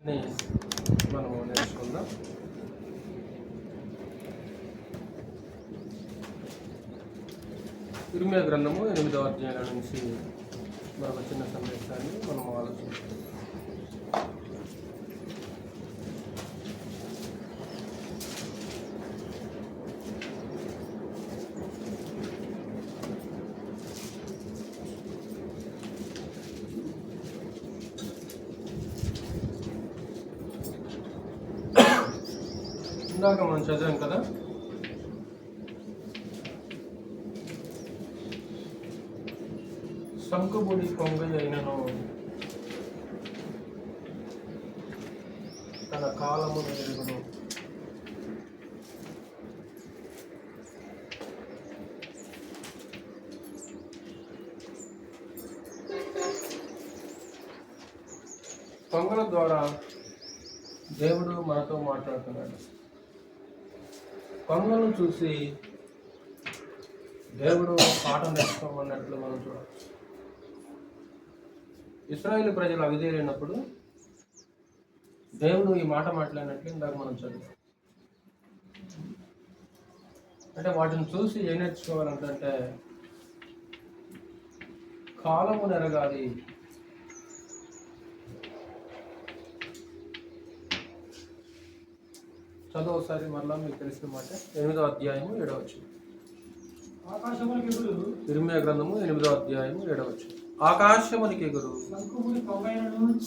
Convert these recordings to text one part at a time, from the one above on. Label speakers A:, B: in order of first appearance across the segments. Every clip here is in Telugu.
A: ని మనము నేర్చుకుందాం. ఇర్మియా గ్రంథము 8వ అధ్యాయం నుంచి మరొక చిన్న సందేశాన్ని మనం ఆలోచించాం. ఇందాక మనం చదివాం కదా, సంకుబుడి కొంగ అయినను తన కాలము ఎరుగును. కొంగల ద్వారా దేవుడు మనతో మాట్లాడుతున్నాడు. కొంగలను చూసి దేవుడు పాఠం నేర్చుకోమన్నట్లు మనం చూడవచ్చు. ఇశ్రాయేలు ప్రజలు అవిధేయులైనప్పుడు దేవుడు ఈ మాట మాట్లాడినట్లు ఇందాక మనం చదివాం. అంటే వాటిని చూసి ఏం నేర్చుకోవాలంటే కాలము నెరగాలి. చదువు ఒకసారి మరలా మీకు తెలిసిన మాట. 8వ అధ్యాయము 7వ వచనం. ఇర్మియా గ్రంథము 8వ అధ్యాయము 7వ వచనం. ఆకాశమునికి ఎగురు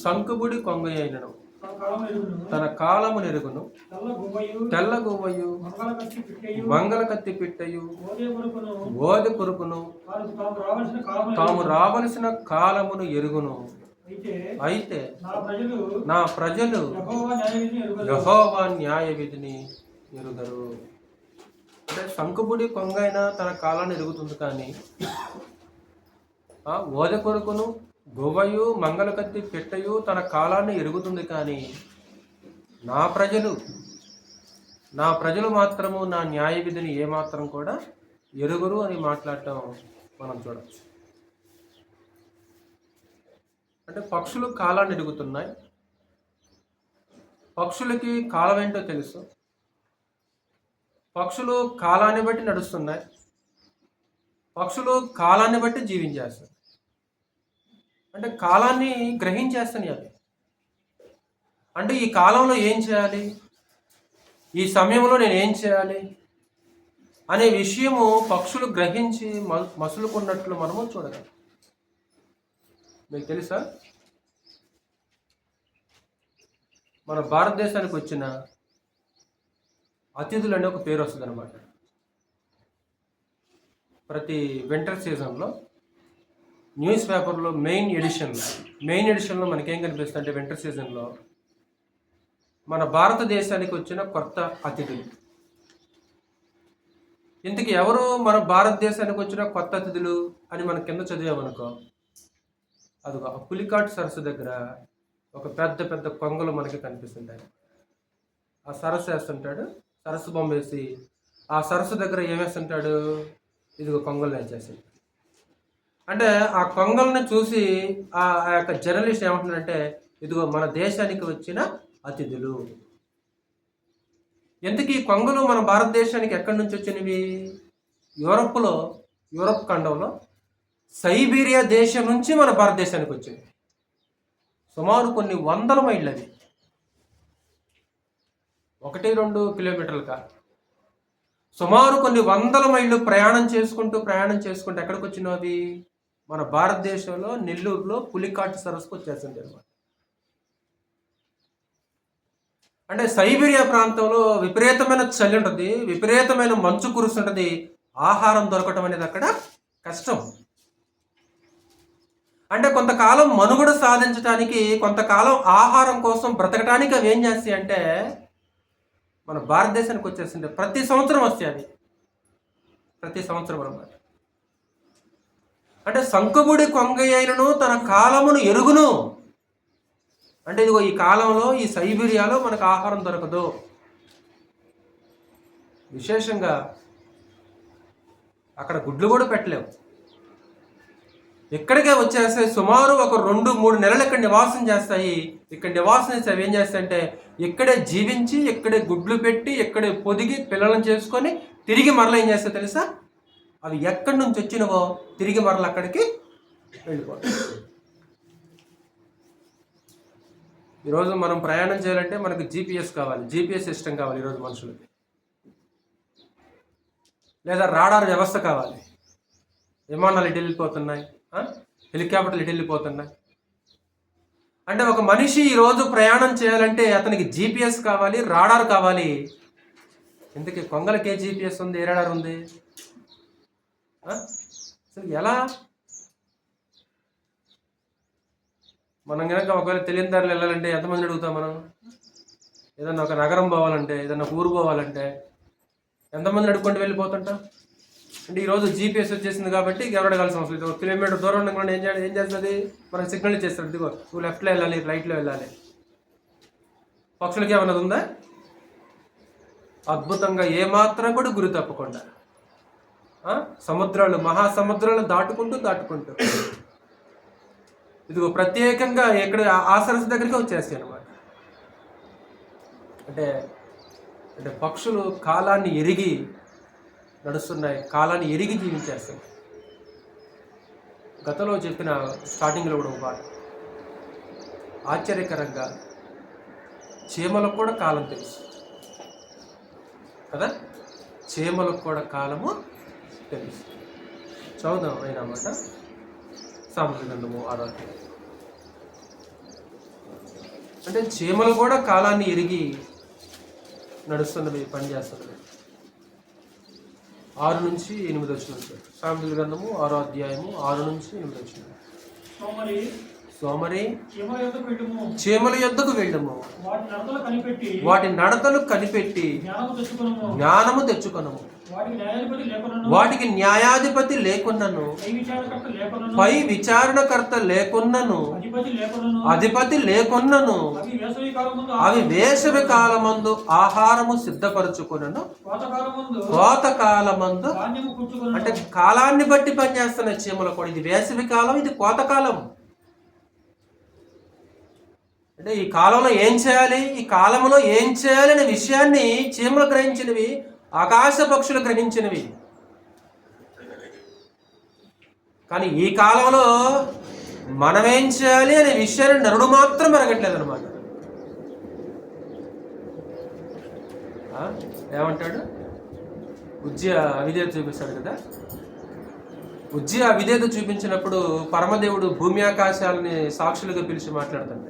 A: సంకుబుడి కొంగ అయినను తన కాలము నెరుగును. తెల్ల గువ్వయు మంగళ కత్తి పిట్టయు ఓదె కొరుకును తాము రావలసిన కాలమును ఎరుగును. అయితే నా ప్రజలు యెహోవా న్యాయ విధిని ఎరుగరు. అంటే సంకుబుడి కొంగ అయినా తన కాలాన్ని ఎరుగుతుంది, కానీ ఓదె కొరుకును గువ్వయు మంగళ కత్తి పిట్టయు తన కాలాన్ని ఎరుగుతుంది, కానీ నా ప్రజలు మాత్రము నా న్యాయ విధిని ఏమాత్రం కూడా ఎరుగురు అని మాట్లాడటం మనం చూడవచ్చు. అంటే పక్షులు కాలాన్ని ఎరుగుతున్నాయి. పక్షులకి కాలం ఏంటో తెలుసు. పక్షులు కాలాన్ని బట్టి నడుస్తున్నాయి. పక్షులు కాలాన్ని బట్టి జీవించేస్తాయి. అంటే కాలాన్ని గ్రహించేస్తున్నాయి అవి. అంటే ఈ కాలంలో ఏం చేయాలి, ఈ సమయంలో నేను ఏం చేయాలి అనే విషయము పక్షులు గ్రహించి మసులుకున్నట్లు మనము చూడగలం. మీకు తెలుసా, మన భారతదేశానికి వచ్చిన అతిథులు అనే ఒక పేరు వస్తుంది అనమాట. ప్రతి వింటర్ సీజన్లో న్యూస్ పేపర్లో మెయిన్ ఎడిషన్లో మనకేం కనిపిస్తుంది అంటే, వింటర్ సీజన్లో మన భారతదేశానికి వచ్చిన కొత్త అతిథులు. ఇంతకీ ఎవరు మన భారతదేశానికి వచ్చిన కొత్త అతిథులు అని మనం కింద చదివామనుకో, అదిగో ఆ పులికాట్ సరస్సు దగ్గర ఒక పెద్ద పెద్ద కొంగలు మనకి కనిపిస్తుంటాయి. ఆ సరస్సు వేస్తుంటాడు, సరస్సు బొమ్మ వేసి ఆ సరస్సు దగ్గర ఏమేస్తుంటాడు, ఇదిగో కొంగలు వేసేసి. అంటే ఆ కొంగల్ని చూసి ఆ యొక్క జర్నలిస్ట్ ఏమంటున్నాడంటే, ఇదిగో మన దేశానికి వచ్చిన అతిథులు. ఎందుకు ఈ కొంగలు మన భారతదేశానికి ఎక్కడి నుంచి వచ్చినవి? యూరప్ ఖండంలో సైబీరియా దేశం నుంచి మన భారతదేశానికి వచ్చింది. సుమారు కొన్ని వందల మైళ్ళు, అవి 1-2 కిలోమీటర్లు కాదు, సుమారు కొన్ని వందల మైళ్ళు ప్రయాణం చేసుకుంటూ ఎక్కడికి వచ్చినావు అవి? మన భారతదేశంలో నెల్లూరులో పులికాట్ సరస్సుకు వచ్చేసింది అనమాట. అంటే సైబీరియా ప్రాంతంలో విపరీతమైన చలి ఉంటుంది, విపరీతమైన మంచు కురుస్తుంటుంది. ఆహారం దొరకటం అనేది అక్కడ కష్టం. అంటే కొంతకాలం మనుగడ సాధించడానికి, కొంతకాలం ఆహారం కోసం బ్రతకడానికి అవి ఏం చేస్తాయి అంటే మన భారతదేశానికి వచ్చేసింది. ప్రతి సంవత్సరం వస్తాయి అవి, ప్రతి సంవత్సరం అన్నమాట. అంటే సంకుబుడి కొంగ అయినను తన కాలమును ఎరుగును. అంటే ఇదిగో ఈ కాలంలో ఈ సైబీరియాలో మనకు ఆహారం దొరకదు. విశేషంగా అక్కడ గుడ్లు కూడా పెట్టలేవు. ఇక్కడికే వచ్చేస్తాయి. సుమారు ఒక 2-3 నెలలు ఇక్కడ నివాసం చేస్తాయి. ఇక్కడ నివాసం చేస్తే అవి ఏం చేస్తాయంటే ఇక్కడే జీవించి, ఇక్కడే గుడ్లు పెట్టి, ఇక్కడే పొదిగి పిల్లలను చేసుకొని తిరిగి మరలా ఏం చేస్తాయి తెలుసా? అవి ఎక్కడి నుంచి వచ్చినవో తిరిగి మరలా అక్కడికి వెళ్ళిపోతాయి. ఈరోజు మనం ప్రయాణం చేయాలంటే మనకు జీపీఎస్ కావాలి, జీపీఎస్ సిస్టమ్ కావాలి ఈరోజు మనుషులకి, లేదా రాడార్ వ్యవస్థ కావాలి. విమానాలు ఇటు వెళ్ళిపోతున్నాయి, హెలికాప్టర్లు ఇటు వెళ్ళిపోతున్నాయి. అంటే ఒక మనిషి ఈరోజు ప్రయాణం చేయాలంటే అతనికి జీపీఎస్ కావాలి, రాడార్ కావాలి. ఇంతకీ కొంగలకే జీపీఎస్ ఉంది, ఏ రాడార్ ఉంది? అసలు ఎలా? మనం కనుక ఒకవేళ తెలియని దారిలో వెళ్ళాలంటే ఎంతమంది అడుగుతాం మనం? ఏదన్నా ఒక నగరం పోవాలంటే, ఏదన్నా ఒక ఊరు పోవాలంటే ఎంతమంది అడుక్కుంటూ వెళ్ళిపోతుంటాం? అంటే ఈరోజు జీపీఎస్ వచ్చేసింది కాబట్టి ఎవరు అడగాల్సిన అవసరం లేదు. 1 కిలోమీటర్ దూరం ఉండకుండా ఏం చేస్తుంది? మనకు సిగ్నల్ ఇచ్చేస్తాడు, ఇదిగో నువ్వు లెఫ్ట్లో వెళ్ళాలి, రైట్లో వెళ్ళాలి. పక్షులకి ఏమన్నది ఉందా? అద్భుతంగా ఏమాత్రం కూడా గురి తప్పకుండా సముద్రాలు, మహాసముద్రాలు దాటుకుంటూ ఇదిగో ప్రత్యేకంగా ఎక్కడ ఆ సరస్సు దగ్గరికి వచ్చేస్తాయి అన్నమాట. అంటే పక్షులు కాలాన్ని ఎరిగి నడుస్తున్నాయి, కాలాన్ని ఎరిగి జీవించేస్తాయి. గతంలో చెప్పిన స్టార్టింగ్లో కూడా ఒక పాట, ఆశ్చర్యకరంగా చీమలకు కూడా కాలం తెలుసు కదా, చీమలకు కూడా కాలము తెలుసు. చదువుదాం అయినా మాట, సామెతల గ్రంథము 6వ అధ్యాయం. అంటే చీమలు కూడా కాలాన్ని ఎరిగి నడుస్తున్నవి, పనిచేస్తున్నవి. 6 నుంచి 8 వచ్చిన సామెతల గ్రంథము 6వ అధ్యాయము 6 నుంచి 8 వచ్చిన. సోమరి చీమల యొద్దకు వెళ్ళము, వాటి నడతలు కనిపెట్టి జ్ఞానము తెచ్చుకొనము. వాటికి న్యాయాధిపతి లేకున్నను, పై విచారణకర్త లేకున్నను, అధిపతి లేకున్నను, అవి వేసవి కాలమందు ఆహారము సిద్ధపరచుకున్నను, కోతకాలమందు, అంటే కాలాన్ని బట్టి పనిచేస్తున్న చీమల కూడా. ఇది వేసవి కాలం, ఇది కోతకాలం. అంటే ఈ కాలంలో ఏం చేయాలి, ఈ కాలంలో ఏం చేయాలి అనే విషయాన్ని చీమలు గ్రహించినవి, ఆకాశ పక్షులు గ్రహించినవి. కానీ ఈ కాలంలో మనమేం చేయాలి అనే విషయాన్ని నరుడు మాత్రం ఎరగట్లేదు అనమాట. ఏమంటాడు? ఉజ్జయ అవిధేయత చూపిస్తాడు కదా. ఉజ్జయ అవిధేయత చూపించినప్పుడు పరమదేవుడు భూమి ఆకాశాలని సాక్షులుగా పిలిచి మాట్లాడతాడు.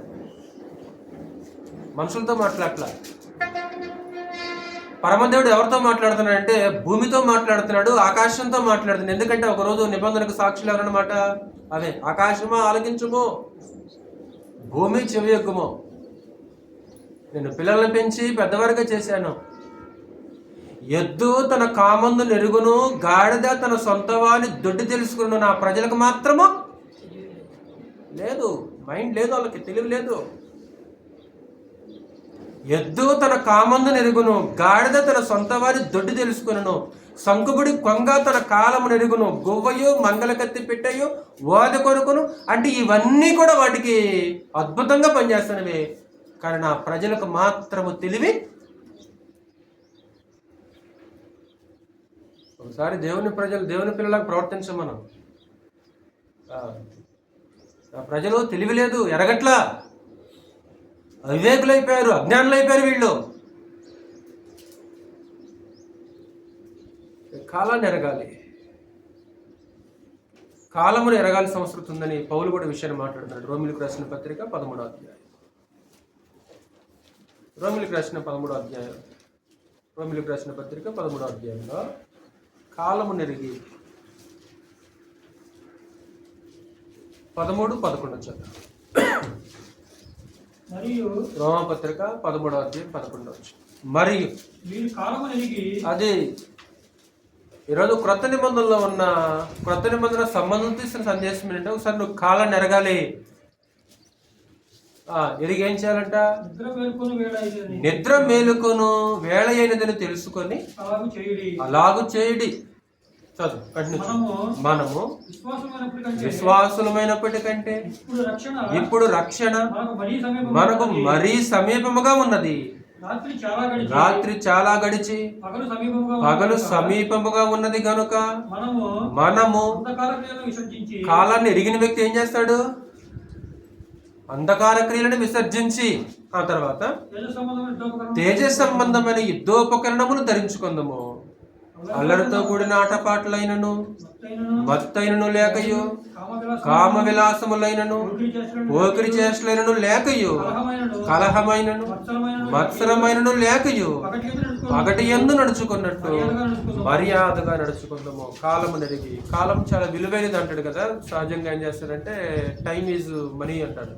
A: మనుషులతో మాట్లాడట్లా. పరమదేవుడు ఎవరితో మాట్లాడుతున్నాడంటే భూమితో మాట్లాడుతున్నాడు, ఆకాశంతో మాట్లాడుతున్నాడు. ఎందుకంటే ఒకరోజు నిబంధనకు సాక్షులు ఎవరన్నమాట? అదే, ఆకాశమా ఆలకించుము, భూమి చెవియొగ్గుము, నేను పిల్లల్ని పెంచి పెద్దవారిగా చేశాను. ఎద్దు తన కామందు నెరుగును, గాడిద తన సొంత వాని దొడ్డి తెలుసుకును. నా ప్రజలకు మాత్రము లేదు, మైండ్ లేదు, వాళ్ళకి తెలివి లేదు. ఎద్దు తన కామందు నెరుగును, గాడిద తన సొంత వారి దొడ్డి తెలుసుకును, సంకుబుడి కొంగ తన కాలము నెరుగును, గువ్వయు మంగళకత్తి పెట్టయు ఓద కొరుకును. అంటే ఇవన్నీ కూడా వాటికి అద్భుతంగా పనిచేస్తున్నవి. కానీ నా ప్రజలకు మాత్రము తెలివి. ఒకసారి దేవుని పిల్లలకు ప్రవర్తించం మనం. నా ప్రజలు తెలివి లేదు, ఎరగట్లా, అవివేకులైపోయారు, అజ్ఞానులైపోయారు వీళ్ళు. కాలాన్ని ఎరగాలి, కాలమును ఎరగాల్సిన అవసరం ఉందని పౌలు కూడా విషయాన్ని మాట్లాడుతున్నాడు. రోమిలికి రాసిన పత్రిక 13వ అధ్యాయం. రోమిలికి రాసిన పత్రిక 13వ అధ్యాయంలో కాలము నెరిగి 13-11 చదువు. రోమపత్రిక 13వ అధ్యాయం 11. మరియు అది ఈరోజు క్రొత్త నిబంధనలో ఉన్న క్రొత్త నిబంధన సంబంధం తీసిన సందేశం ఏంటంటే, ఒకసారి నువ్వు కాలాన్ని ఎరగాలి. ఎరిగి ఏం చేయాలంట? నిద్ర మేలుకొను వేళ అయినదని తెలుసుకొని అలాగు చేయుడి. చదువు కంటిన్యూ.
B: మనము
A: విశ్వాసులమైనప్పటికంటే ఇప్పుడు రక్షణ మనకు మరీ సమీపముగా ఉన్నది. రాత్రి చాలా గడిచి పగలు సమీపముగా ఉన్నది గనుక మనము కాలాన్ని ఎరిగిన వ్యక్తి ఏం చేస్తాడు? అంధకార క్రియలను విసర్జించి ఆ తర్వాత తేజ సంబంధమైన యుద్ధోపకరణములు ధరించుకుందాము. అల్లరితో కూడిన ఆటపాటలైనను మత్తైనను లేకయు కామ విలాసములైనను పోకిరి చేష్టలైనను లేకయు కలహమైనను మత్సరమైనను లేకయు పగటి యందు నడుచుకున్నట్టు మర్యాదగా నడుచుకుందాము. కాలము నెరిగి. కాలం చాలా విలువైనది అంటాడు కదా. సహజంగా ఏం చేస్తాడంటే టైమ్ ఈజ్ మనీ అంటాడు.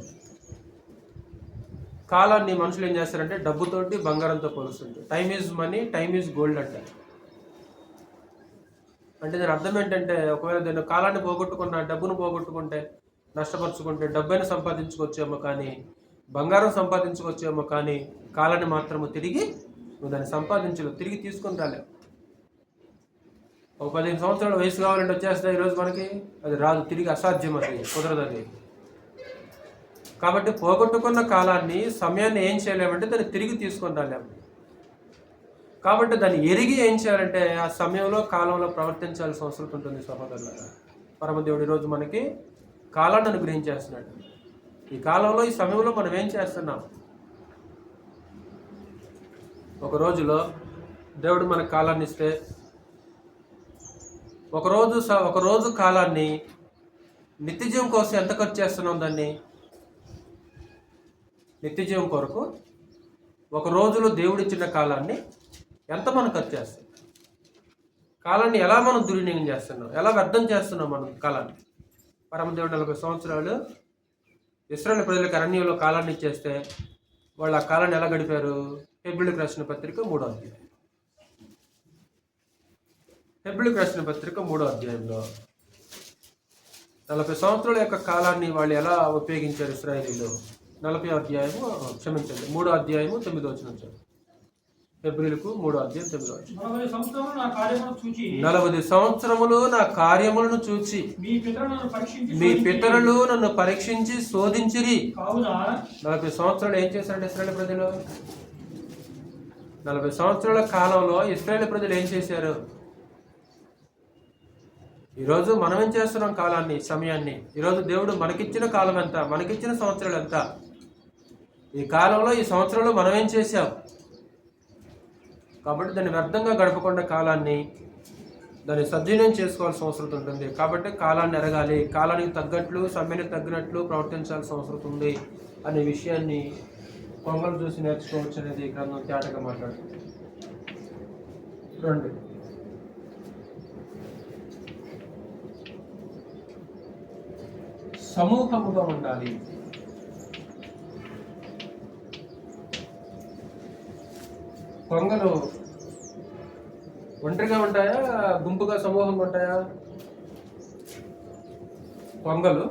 A: కాలాన్ని మనుషులు ఏం చేస్తారంటే డబ్బుతోటి బంగారంతో పోలుస్తుంటారు. Time is money, time is gold అంటారు. అంటే దాని అర్థం ఏంటంటే ఒకవేళ నేను కాలాన్ని పోగొట్టుకున్న, డబ్బును పోగొట్టుకుంటే, నష్టపరుచుకుంటే డబ్బైనా సంపాదించుకొచ్చేమో కానీ బంగారం సంపాదించుకొచ్చేమో కానీ కాలాన్ని మాత్రము తిరిగి నువ్వు దాన్ని సంపాదించలేవు, తిరిగి తీసుకొని రాలేవు. ఒక 15 సంవత్సరాల వయసు కావాలంటే వచ్చేస్తాయి ఈరోజు మనకి, అది రాదు, తిరిగి అసాధ్యం, అది కుదరదు అది. కాబట్టి పోగొట్టుకున్న కాలాన్ని, సమయాన్ని ఏం చేయలేమంటే దాన్ని తిరిగి తీసుకొని రాలేము. కాబట్టి దాన్ని ఎరిగి ఏం చేయాలంటే ఆ సమయంలో కాలంలో ప్రవర్తించాల్సిన అవసరం ఉంటుంది. సహోదరులారా, పరమదేవుడు ఈరోజు మనకి కాలాన్ని అనుగ్రహించేస్తున్నాడు. ఈ కాలంలో, ఈ సమయంలో మనం ఏం చేస్తున్నాం? ఒక రోజులో దేవుడు మనకు కాలాన్ని ఇస్తే ఒక రోజు కాలాన్ని నిత్యజీవం కోసం ఎంత ఖర్చు చేస్తున్నాం? దాన్ని నిత్యజీవం కొరకు ఒక రోజులో దేవుడు ఇచ్చిన కాలాన్ని ఎంత మనం ఖర్చు చేస్తాం? కాలాన్ని ఎలా మనం దుర్వినియోగం చేస్తున్నాం? ఎలా వ్యర్థం చేస్తున్నాం మనం కాలాన్ని? పరమదేవుడు 40 సంవత్సరాలు ఇశ్రాయేలు ప్రజలకు అరణ్యంలో కాలాన్ని ఇచ్చేస్తే వాళ్ళు ఆ కాలాన్ని ఎలా గడిపారు? హెబ్రీయులకు రాసిన పత్రిక 3వ అధ్యాయం. హెబ్రీయులకు రాసిన పత్రిక 3వ అధ్యాయంలో 40 సంవత్సరాల యొక్క కాలాన్ని వాళ్ళు ఎలా ఉపయోగించారు ఇశ్రాయేలీయులు? 40వ అధ్యాయము, క్షమించండి, 3వ అధ్యాయము 9వ వచనం. ఫిబ్రవరికి 3వ అధ్యాయం 9వ వచనం. 40 సంవత్సరములు నా కార్యములను చూచి మీ పితరులు నన్ను పరీక్షించి శోధించిరి. 40 సంవత్సరాలు ఏం చేశారంటే ఇశ్రాయేలు ప్రజలు? 40 సంవత్సరాల కాలంలో ఇశ్రాయేలు ప్రజలు ఏం చేశారు? ఈరోజు మనం ఏం చేస్తున్నాం? కాలాన్ని, సమయాన్ని. ఈరోజు దేవుడు మనకిచ్చిన కాలం ఎంత? మనకిచ్చిన సంవత్సరాలు ఎంత? ఈ కాలంలో, ఈ సంవత్సరంలో మనం ఏం చేశాం? కాబట్టి దాన్ని వ్యర్థంగా గడపకుండా కాలాన్ని, దాన్ని సద్వినియోగం చేసుకోవాల్సిన అవసరం ఉంటుంది. కాబట్టి కాలాన్ని ఎరగాలి, కాలానికి తగ్గట్లు, సమయానికి తగ్గినట్లు ప్రవర్తించాల్సిన అవసరం ఉంది అనే విషయాన్ని కొంగలు చూసి నేర్చుకోవచ్చు అనేది గ్రంథం తేటగా మాట్లాడుతుంది. 2 సమూహముగా ఉండాలి. కొంగలు ఒంటరిగా ఉంటాయా, గుంపుగా సమూహంగా ఉంటాయా? కొంగలు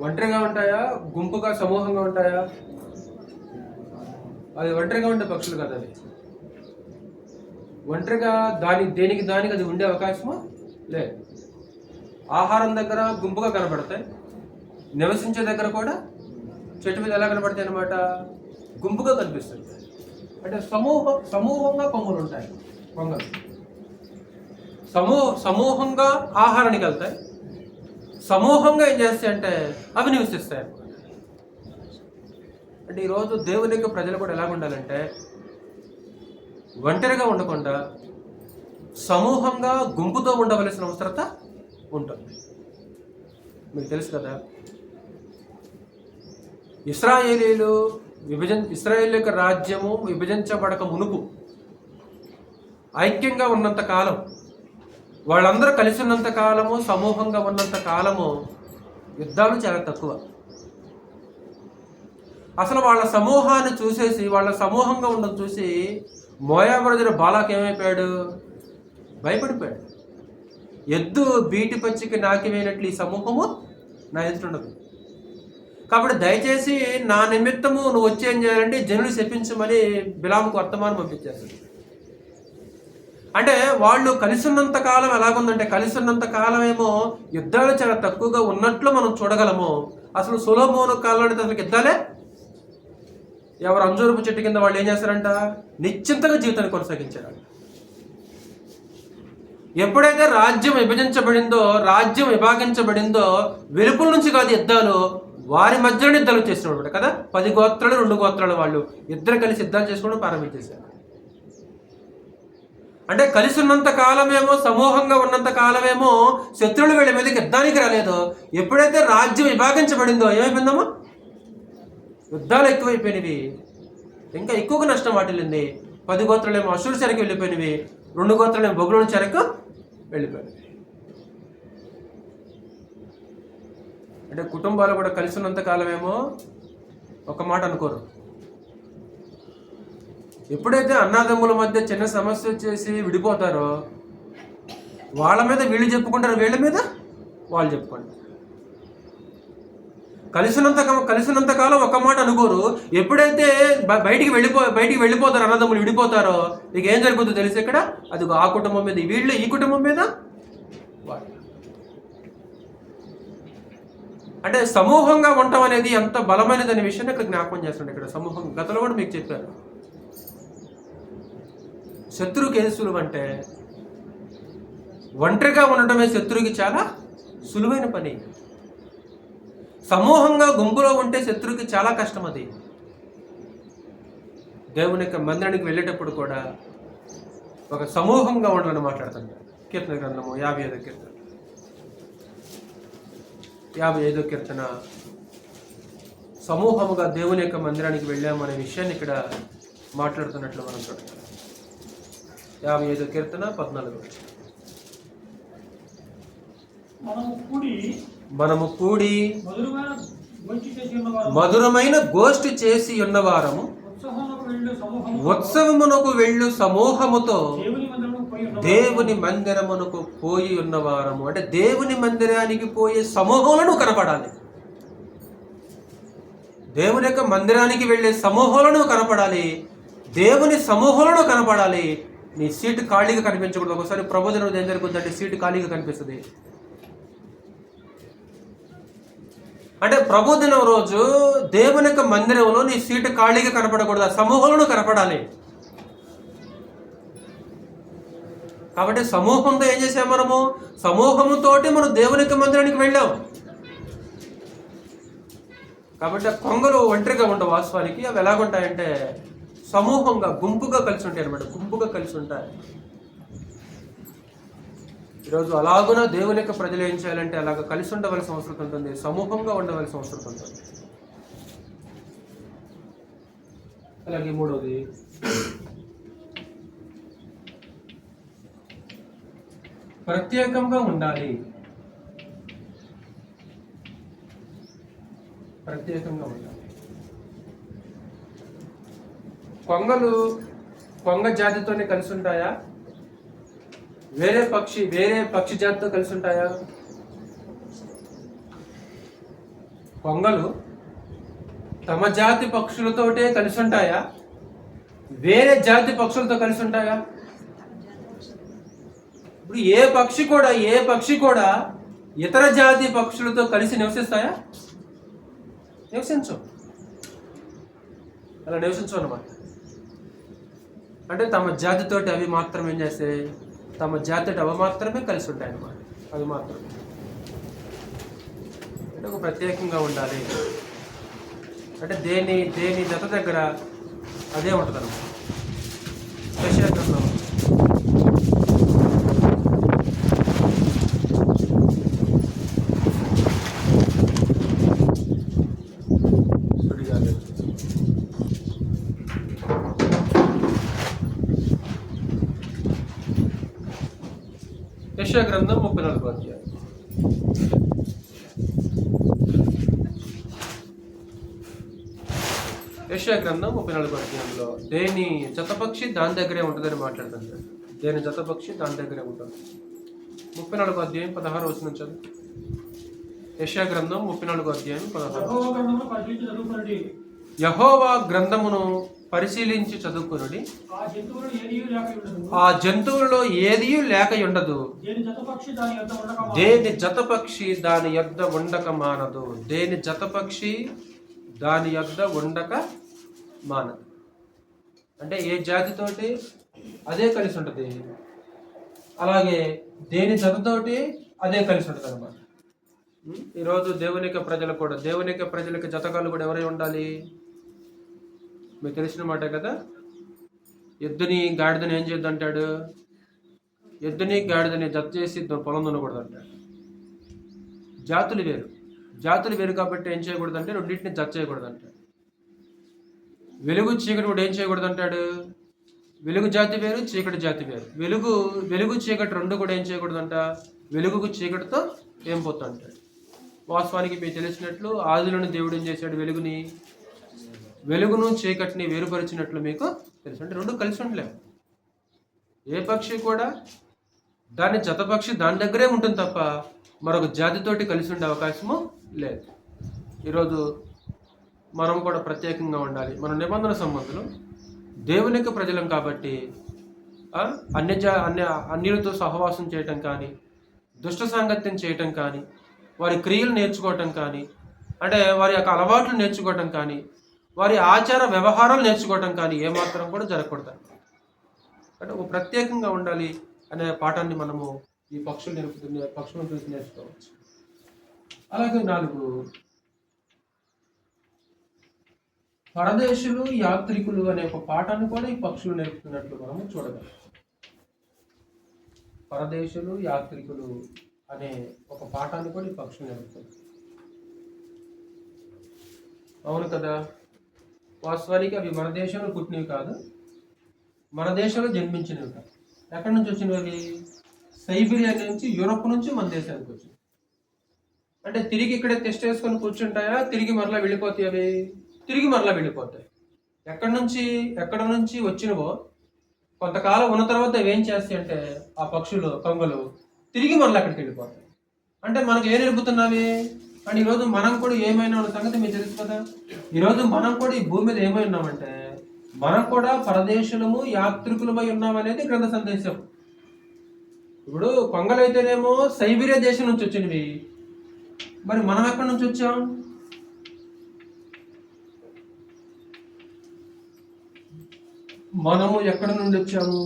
A: ఒంటరిగా ఉంటాయా, గుంపుగా సమూహంగా ఉంటాయా? అది ఒంటరిగా ఉండే పక్షులు కదా. అది ఒంటరిగా దేనికి అది ఉండే అవకాశము లేదు. ఆహారం దగ్గర గుంపుగా కనబడతాయి, నివసించే దగ్గర కూడా చెట్టు మీద ఎలా కనబడతాయి అన్నమాట? గుంపుగా కనిపిస్తుంది. అంటే సమూహంగా కొంగలు ఉంటాయి. కొంగలు సమూహంగా ఆహారానికి వెళ్తాయి, సమూహంగా ఏం చేస్తాయి అంటే అవి నివసిస్తాయి అన్నమాట. అంటే ఈరోజు దేవుని యొక్క ప్రజలు కూడా ఎలా ఉండాలంటే ఒంటరిగా ఉండకుండా సమూహంగా, గుంపుతో ఉండవలసిన అవసరత ఉంటుంది. మీకు తెలుసు కదా, ఇశ్రాయేలీలు ఇశ్రాయేలు యొక్క రాజ్యము విభజించబడక మునుపు ఐక్యంగా ఉన్నంత కాలం, వాళ్ళందరూ కలిసి ఉన్నంత కాలము, సమూహంగా ఉన్నంత కాలము యుద్ధాలు చాలా తక్కువ. అసలు వాళ్ళ సమూహాన్ని చూసేసి, వాళ్ళ సమూహంగా ఉండడం చూసి మోయాబు బాలాక్ ఏమైపోయాడు? భయపడిపోయాడు. ఎద్దు బీటి పచ్చికి నాకివేయనట్లు ఈ సమూహము నా ఎదురుండదు. కాబట్టి దయచేసి నా నిమిత్తము నువ్వు వచ్చి ఏం చేయాలంటే జనులు శపించమని బిలాముకు వర్తమానం పంపించేస్తాడు. అంటే వాళ్ళు కలిసి ఉన్నంత కాలం ఎలాగుందంటే, కలిసి ఉన్నంత కాలం ఏమో యుద్ధాలు చాలా తక్కువగా ఉన్నట్లు మనం చూడగలము. అసలు సొలొమోను కాలంలో అసలు యుద్ధాలే, ఎవరు అంజూరపు చెట్టు కింద వాళ్ళు ఏం చేస్తారంట, నిశ్చింతగా జీవితాన్ని కొనసాగించారు. ఎప్పుడైతే రాజ్యం విభాగించబడిందో వెలుపుల నుంచి కాదు యుద్ధాలు, వారి మధ్యలో యుద్ధాలు చేసినప్పుడు కదా. 10 గోత్రాలు 2 గోత్రాలు వాళ్ళు ఇద్దరు కలిసి యుద్ధాలు చేసుకోవడం ప్రారంభించేశారు. అంటే కలిసి ఉన్నంత కాలమేమో, సమూహంగా ఉన్నంత కాలమేమో శత్రువులు వీళ్ళ మీదకి యుద్ధానికి రాలేదు. ఎప్పుడైతే రాజ్యం విభాగించబడిందో ఏమైపోయిందమ్మా, యుద్ధాలు ఎక్కువైపోయినవి, ఇంకా ఎక్కువగా నష్టం వాటిల్లింది. 10 గోత్రాలేమో అశూరు చెరకు వెళ్ళిపోయినవి, 2 గోత్రాలేమో బబులోను చెరకు వెళ్ళిపోయినవి. అంటే కుటుంబాలు కూడా కలిసి ఉన్నంత కాలమేమో ఒక మాట అనుకోరు. ఎప్పుడైతే అన్నదమ్ముల మధ్య చిన్న సమస్య వచ్చేసి విడిపోతారో, వాళ్ళ మీద వీళ్ళు చెప్పుకుంటారు, వీళ్ళ మీద వాళ్ళు చెప్పుకుంటారు. కలిసినంత కాలం ఒక మాట అనుకోరు. ఎప్పుడైతే బయటికి వెళ్ళిపోతారో, అన్నదమ్ములు విడిపోతారో, ఇక ఏం జరుగుతుందో తెలిసి ఇక్కడ, అది ఆ కుటుంబం మీద వీళ్ళు, ఈ కుటుంబం మీద వాళ్ళు. అంటే సమూహంగా ఉండటం అనేది ఎంత బలమైనది అనే విషయాన్ని ఇక్కడ జ్ఞాపకం చేస్తుండే. ఇక్కడ సమూహం గతంలో కూడా మీకు చెప్పారు. శత్రువుకి ఏది సులువు అంటే, ఒంటరిగా ఉండటమే శత్రువుకి చాలా సులువైన పని. సమూహంగా గుంపులో ఉంటే శత్రువుకి చాలా కష్టం. అది దేవుని యొక్క మందిరానికి వెళ్ళేటప్పుడు కూడా ఒక సమూహంగా ఉండాలని మాట్లాడుతుంటారు. కీర్తన గ్రంథము 55వ కీర్తన 55వ కీర్తన, సమూహముగా దేవుని యొక్క మందిరానికి వెళ్ళామనే విషయాన్ని ఇక్కడ మాట్లాడుతున్నట్లు మనం చూడాలి. 55వ కీర్తన 14. మనము కూడి మధురమైన గోష్ఠి చేసి ఉన్నవారము, ఉత్సవమునకు వెళ్ళు సమూహముతో దేవుని మందిరమునకు పోయి ఉన్నవారము. అంటే దేవుని మందిరానికి పోయే సమూహంలో కనపడాలి. దేవుని యొక్క మందిరానికి వెళ్ళే సమూహంలో కనపడాలి. దేవుని సమూహంలో కనపడాలి. నీ సీటు ఖాళీగా కనిపించకూడదు. ఒకసారి ప్రబోధన ఏం జరుగుతుందంటే సీటు ఖాళీగా కనిపిస్తుంది. అంటే ప్రబోధన రోజు దేవుని యొక్క మందిరంలో నీ సీటు ఖాళీగా కనపడకూడదు, సమూహంలో కనపడాలి. కాబట్టి సమూహంతో ఏం చేసాం మనము, సమూహముతోటి మనం దేవుని యొక్క మందిరానికి వెళ్ళాం. కాబట్టి ఆ కొంగలు ఒంటరిగా ఉండవు. వాస్తవానికి అవి ఎలాగుంటాయంటే సమూహంగా, గుంపుగా కలిసి ఉంటాయి అన్నమాట. గుంపుగా కలిసి ఉంటాయి. ఈరోజు అలాగున దేవుని యొక్క ప్రజలు ఏం చేయాలంటే అలాగ కలిసి ఉండవలసిన అవసరం ఉంటుంది, సమూహంగా ఉండవలసిన అవసరం ఉంటుంది. అలాగే 3వది, ప్రత్యేకంగా ఉండాలి. ప్రత్యేకంగా ఉండాలి. కొంగలు కొంగ జాతితోనే కలిసి ఉంటాయా, వేరే పక్షి జాతితో కలిసి ఉంటాయా? కొంగలు తమ జాతి పక్షులతోటే కలిసి ఉంటాయా, వేరే జాతి పక్షులతో కలిసి ఉంటాయా? ఇప్పుడు ఏ పక్షి కూడా ఇతర జాతి పక్షులతో కలిసి నివసిస్తాయా? నివసించవు. అలా నివసించవు అన్నమాట. అంటే తమ జాతితోటి అవి మాత్రం ఏం చేస్తాయి, తమ జాతితో అవి మాత్రమే కలిసి ఉంటాయి అన్నమాట. అవి మాత్రమే. అంటే ఒక ప్రత్యేకంగా ఉండాలి. అంటే దేని జత దగ్గర అదే ఉంటుంది అన్నమాట. యెషయా గ్రంథం 34వ అధ్యాయం. యెషయా గ్రంథం 34వ అధ్యాయంలో దేని జతపక్షి దాని దగ్గరే ఉంటుందని మాట్లాడుతుంది. దేని జతపక్షి దాని దగ్గరే ఉంటుంది. 34వ అధ్యాయం 16వ వచనం చదువు. యెషయా గ్రంథం 34వ అధ్యాయం 16. యెహోవా గ్రంథమును పరిశీలించి చదువుకునుడి.
B: ఆ జంతువులలో ఏదీ లేక ఉండదు.
A: దేని జతపక్షి దాని యొద్ద ఉండక మానదు. దేని జతపక్షి దాని యొద్ద ఉండక మానదు. అంటే ఏ జాతితోటి అదే కలిసి ఉంటుంది, అలాగే దేని జతతోటి అదే కలిసి ఉంటుంది అనమాట. ఈరోజు దేవునిక ప్రజలకు జతకాలు కూడా ఎవరై ఉండాలి? మీకు తెలిసిన మాట కదా. ఎద్దుని గాడిదని ఏం చేద్దాం అంటాడు? ఎద్దుని గాడిదని జత చేసి పొలం దున్నకూడదు అంటాడు. జాతులు వేరు కాబట్టి ఏం చేయకూడదు అంటే రెండింటిని జత చేయకూడదు అంటాడు. వెలుగు చీకటి కూడా ఏం చేయకూడదు అంటాడు? వెలుగు జాతి వేరు, చీకటి జాతి వేరు. వెలుగు చీకటి రెండు కూడా ఏం చేయకూడదంట? వెలుగుకు చీకటితో ఏం పోతా అంటాడు. వాస్తవానికి మీకు తెలిసినట్లు ఆదిలోని దేవుడు ఏం చేశాడు? వెలుగును చీకటిని వేరుపరిచినట్లు మీకు తెలుసు. అంటే రెండు కలిసి ఉండలేము. ఏ పక్షి కూడా దాని జతపక్షి దాని దగ్గరే ఉంటుంది తప్ప మరొక జాతితోటి కలిసి ఉండే అవకాశము లేదు. ఈరోజు మనం కూడా ప్రత్యేకంగా ఉండాలి. మన నిబంధన సంబంధులు దేవునికి ప్రజలం కాబట్టి అన్యులతో సహవాసం చేయటం కానీ, దుష్ట సాంగత్యం చేయటం కానీ, వారి క్రియలు నేర్చుకోవటం కానీ, అంటే వారి యొక్క అలవాట్లు నేర్చుకోవటం కానీ, వారి ఆచార వ్యవహారాలు నేర్చుకోవటం కానీ ఏమాత్రం కూడా జరగకూడదు. అంటే ప్రత్యేకంగా ఉండాలి అనే పాఠాన్ని మనము ఈ పక్షులను చూసి నేర్చుకోవచ్చు. అలాగే 4 పరదేశులు యాత్రికులు అనే ఒక పాఠాన్ని కూడా ఈ పక్షులు నేర్పుతున్నట్లు మనము చూడగలం. పరదేశులు యాత్రికులు అనే ఒక పాఠాన్ని కూడా ఈ పక్షులు నేర్పుతున్నారు. అవును కదా. వాస్తవానికి అవి మన దేశంలో పుట్టినవి కాదు, మన దేశంలో జన్మించినవి కాదు. ఎక్కడి నుంచి వచ్చినవి అవి? సైబీరియా నుంచి, యూరోప్ నుంచి మన దేశానికి వచ్చినవి. అంటే తిరిగి ఇక్కడే టెస్ట్ వేసుకొని కూర్చుంటాయా? తిరిగి మరలా వెళ్ళిపోతాయి. అవి తిరిగి మరలా వెళ్ళిపోతాయి. ఎక్కడ నుంచి వచ్చినవో కొంతకాలం ఉన్న తర్వాత అవి ఏం చేస్తాయి అంటే ఆ పక్షులు కొంగలు తిరిగి మరలా అక్కడికి వెళ్ళిపోతాయి. అంటే మనకు ఏం నేర్పుతున్నవి? అండ్ ఈరోజు మనం కూడా ఏమైనా ఉన్న సంగతి మీకు తెలుసు కదా. ఈరోజు మనం కూడా ఈ భూమి మీద ఏమై ఉన్నామంటే మనం కూడా పరదేశులము యాత్రికులమై ఉన్నామనేది గ్రంథ సందేశం. ఇప్పుడు కొంగలైతేనేమో సైబీరియా దేశం నుంచి వచ్చినవి, మరి మనం ఎక్కడి నుంచి వచ్చాం? మనము ఎక్కడి నుండి వచ్చాము?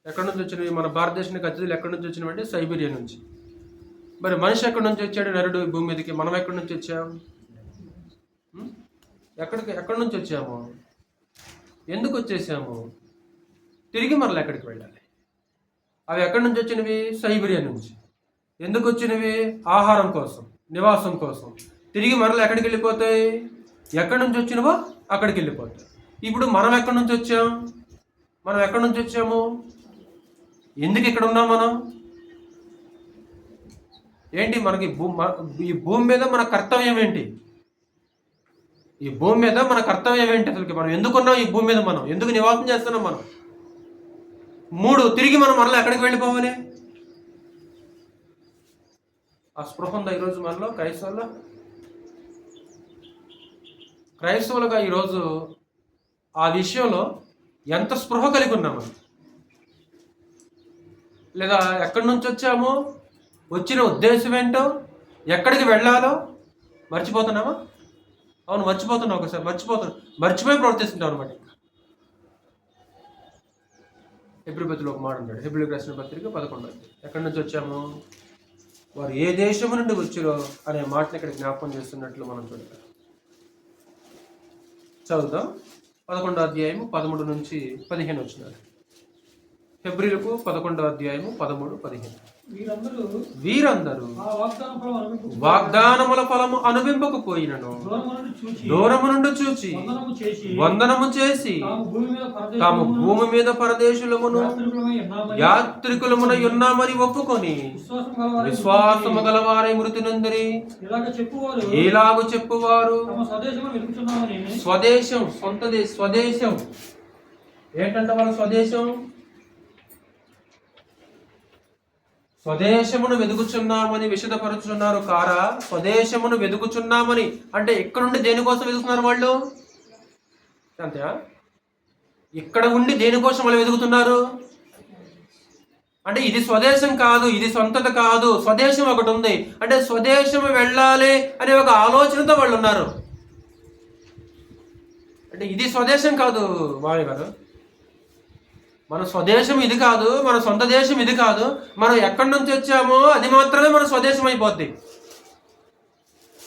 A: ఎక్కడి నుంచి వచ్చినవి? మన భారతదేశానికి అతిథులు ఎక్కడి నుంచి వచ్చినవి అంటే సైబీరియా నుంచి. మరి మనిషి ఎక్కడి నుంచి వచ్చాడు? నరుడు భూమి మీదకి. మనం ఎక్కడి నుంచి వచ్చాము? ఎక్కడి నుంచి వచ్చాము? ఎందుకు వచ్చేసాము? తిరిగి మరలా ఎక్కడికి వెళ్ళాలి? అవి ఎక్కడి నుంచి వచ్చినవి? సైబీరియా నుంచి. ఎందుకు వచ్చినవి? ఆహారం కోసం, నివాసం కోసం. తిరిగి మరలా ఎక్కడికి వెళ్ళిపోతాయి? ఎక్కడి నుంచి వచ్చినవో అక్కడికి వెళ్ళిపోతాయి. ఇప్పుడు మనం ఎక్కడి నుంచి వచ్చాము? ఎందుకు ఇక్కడ ఉన్నాం మనం? ఏంటి మనకి ఈ భూమి మీద మన కర్తవ్యం ఏంటి? అసలుకి మనం ఎందుకున్నాం ఈ భూమి మీద? మనం ఎందుకు నివాసం చేస్తున్నాం? మనం 3 తిరిగి మనం మరలా ఎక్కడికి వెళ్ళిపోవాలి? ఆ స్పృహ ఉందా ఈరోజు మనలో? క్రైస్తవులుగా ఈరోజు ఆ విషయంలో ఎంత స్పృహ కలిగి ఉన్నాము? లేదా ఎక్కడి నుంచి వచ్చామో, వచ్చిన ఉద్దేశం ఏంటో, ఎక్కడికి వెళ్ళాలో మర్చిపోతున్నామా? అవును, మర్చిపోతున్నాం. ఒకసారి మర్చిపోయి ప్రవర్తిస్తుంటాం అనమాట. హెబ్రీ పత్రికలో ఒక మాట ఉంటాడు. హెబ్రీ రాసిన పత్రిక 11. ఎక్కడి నుంచి వచ్చాము? వారు ఏ దేశము నుండి వచ్చారో అనే మాటని ఇక్కడ జ్ఞాపకం చేస్తున్నట్లు మనం చూడాలి. చదువుతాం. 11వ అధ్యాయము 13 నుంచి 15 వచ్చినారు. ఫిబ్రవరికి 11వ అధ్యాయము 13, 15. వీరందరూ వాగ్దానముల ఫలము అనుభవింపకపోయినను దూరము నుండి చూచి వందనము చేసి తాము భూమి మీద పరదేశులమును యాత్రికులమున ఉన్నామని ఒప్పుకొని విశ్వాసము గలవారై మృతి నొందిరి. ఇలాగు చెప్పువారు స్వదేశం, స్వదేశం ఏంటంటే వాళ్ళ స్వదేశం స్వదేశమును వెతుకుచున్నామని విశదపరుచున్నారు కారా? స్వదేశమును వెతుకుచున్నామని అంటే ఇక్కడ ఉండి దేనికోసం వెతుకుతున్నారు వాళ్ళు? అంతేనా? ఇక్కడ ఉండి దేనికోసం వాళ్ళు వెతుకుతున్నారు అంటే ఇది స్వదేశం కాదు, ఇది సొంతత కాదు, స్వదేశం ఒకటి ఉంది అంటే స్వదేశం వెళ్ళాలి అనే ఒక ఆలోచనతో వాళ్ళు ఉన్నారు. అంటే ఇది స్వదేశం కాదు మామయ్య గారు, మన స్వదేశం ఇది కాదు, మన సొంత దేశం ఇది కాదు, మనం ఎక్కడి నుంచి వచ్చామో అది మాత్రమే మన స్వదేశం అయిపోద్ది.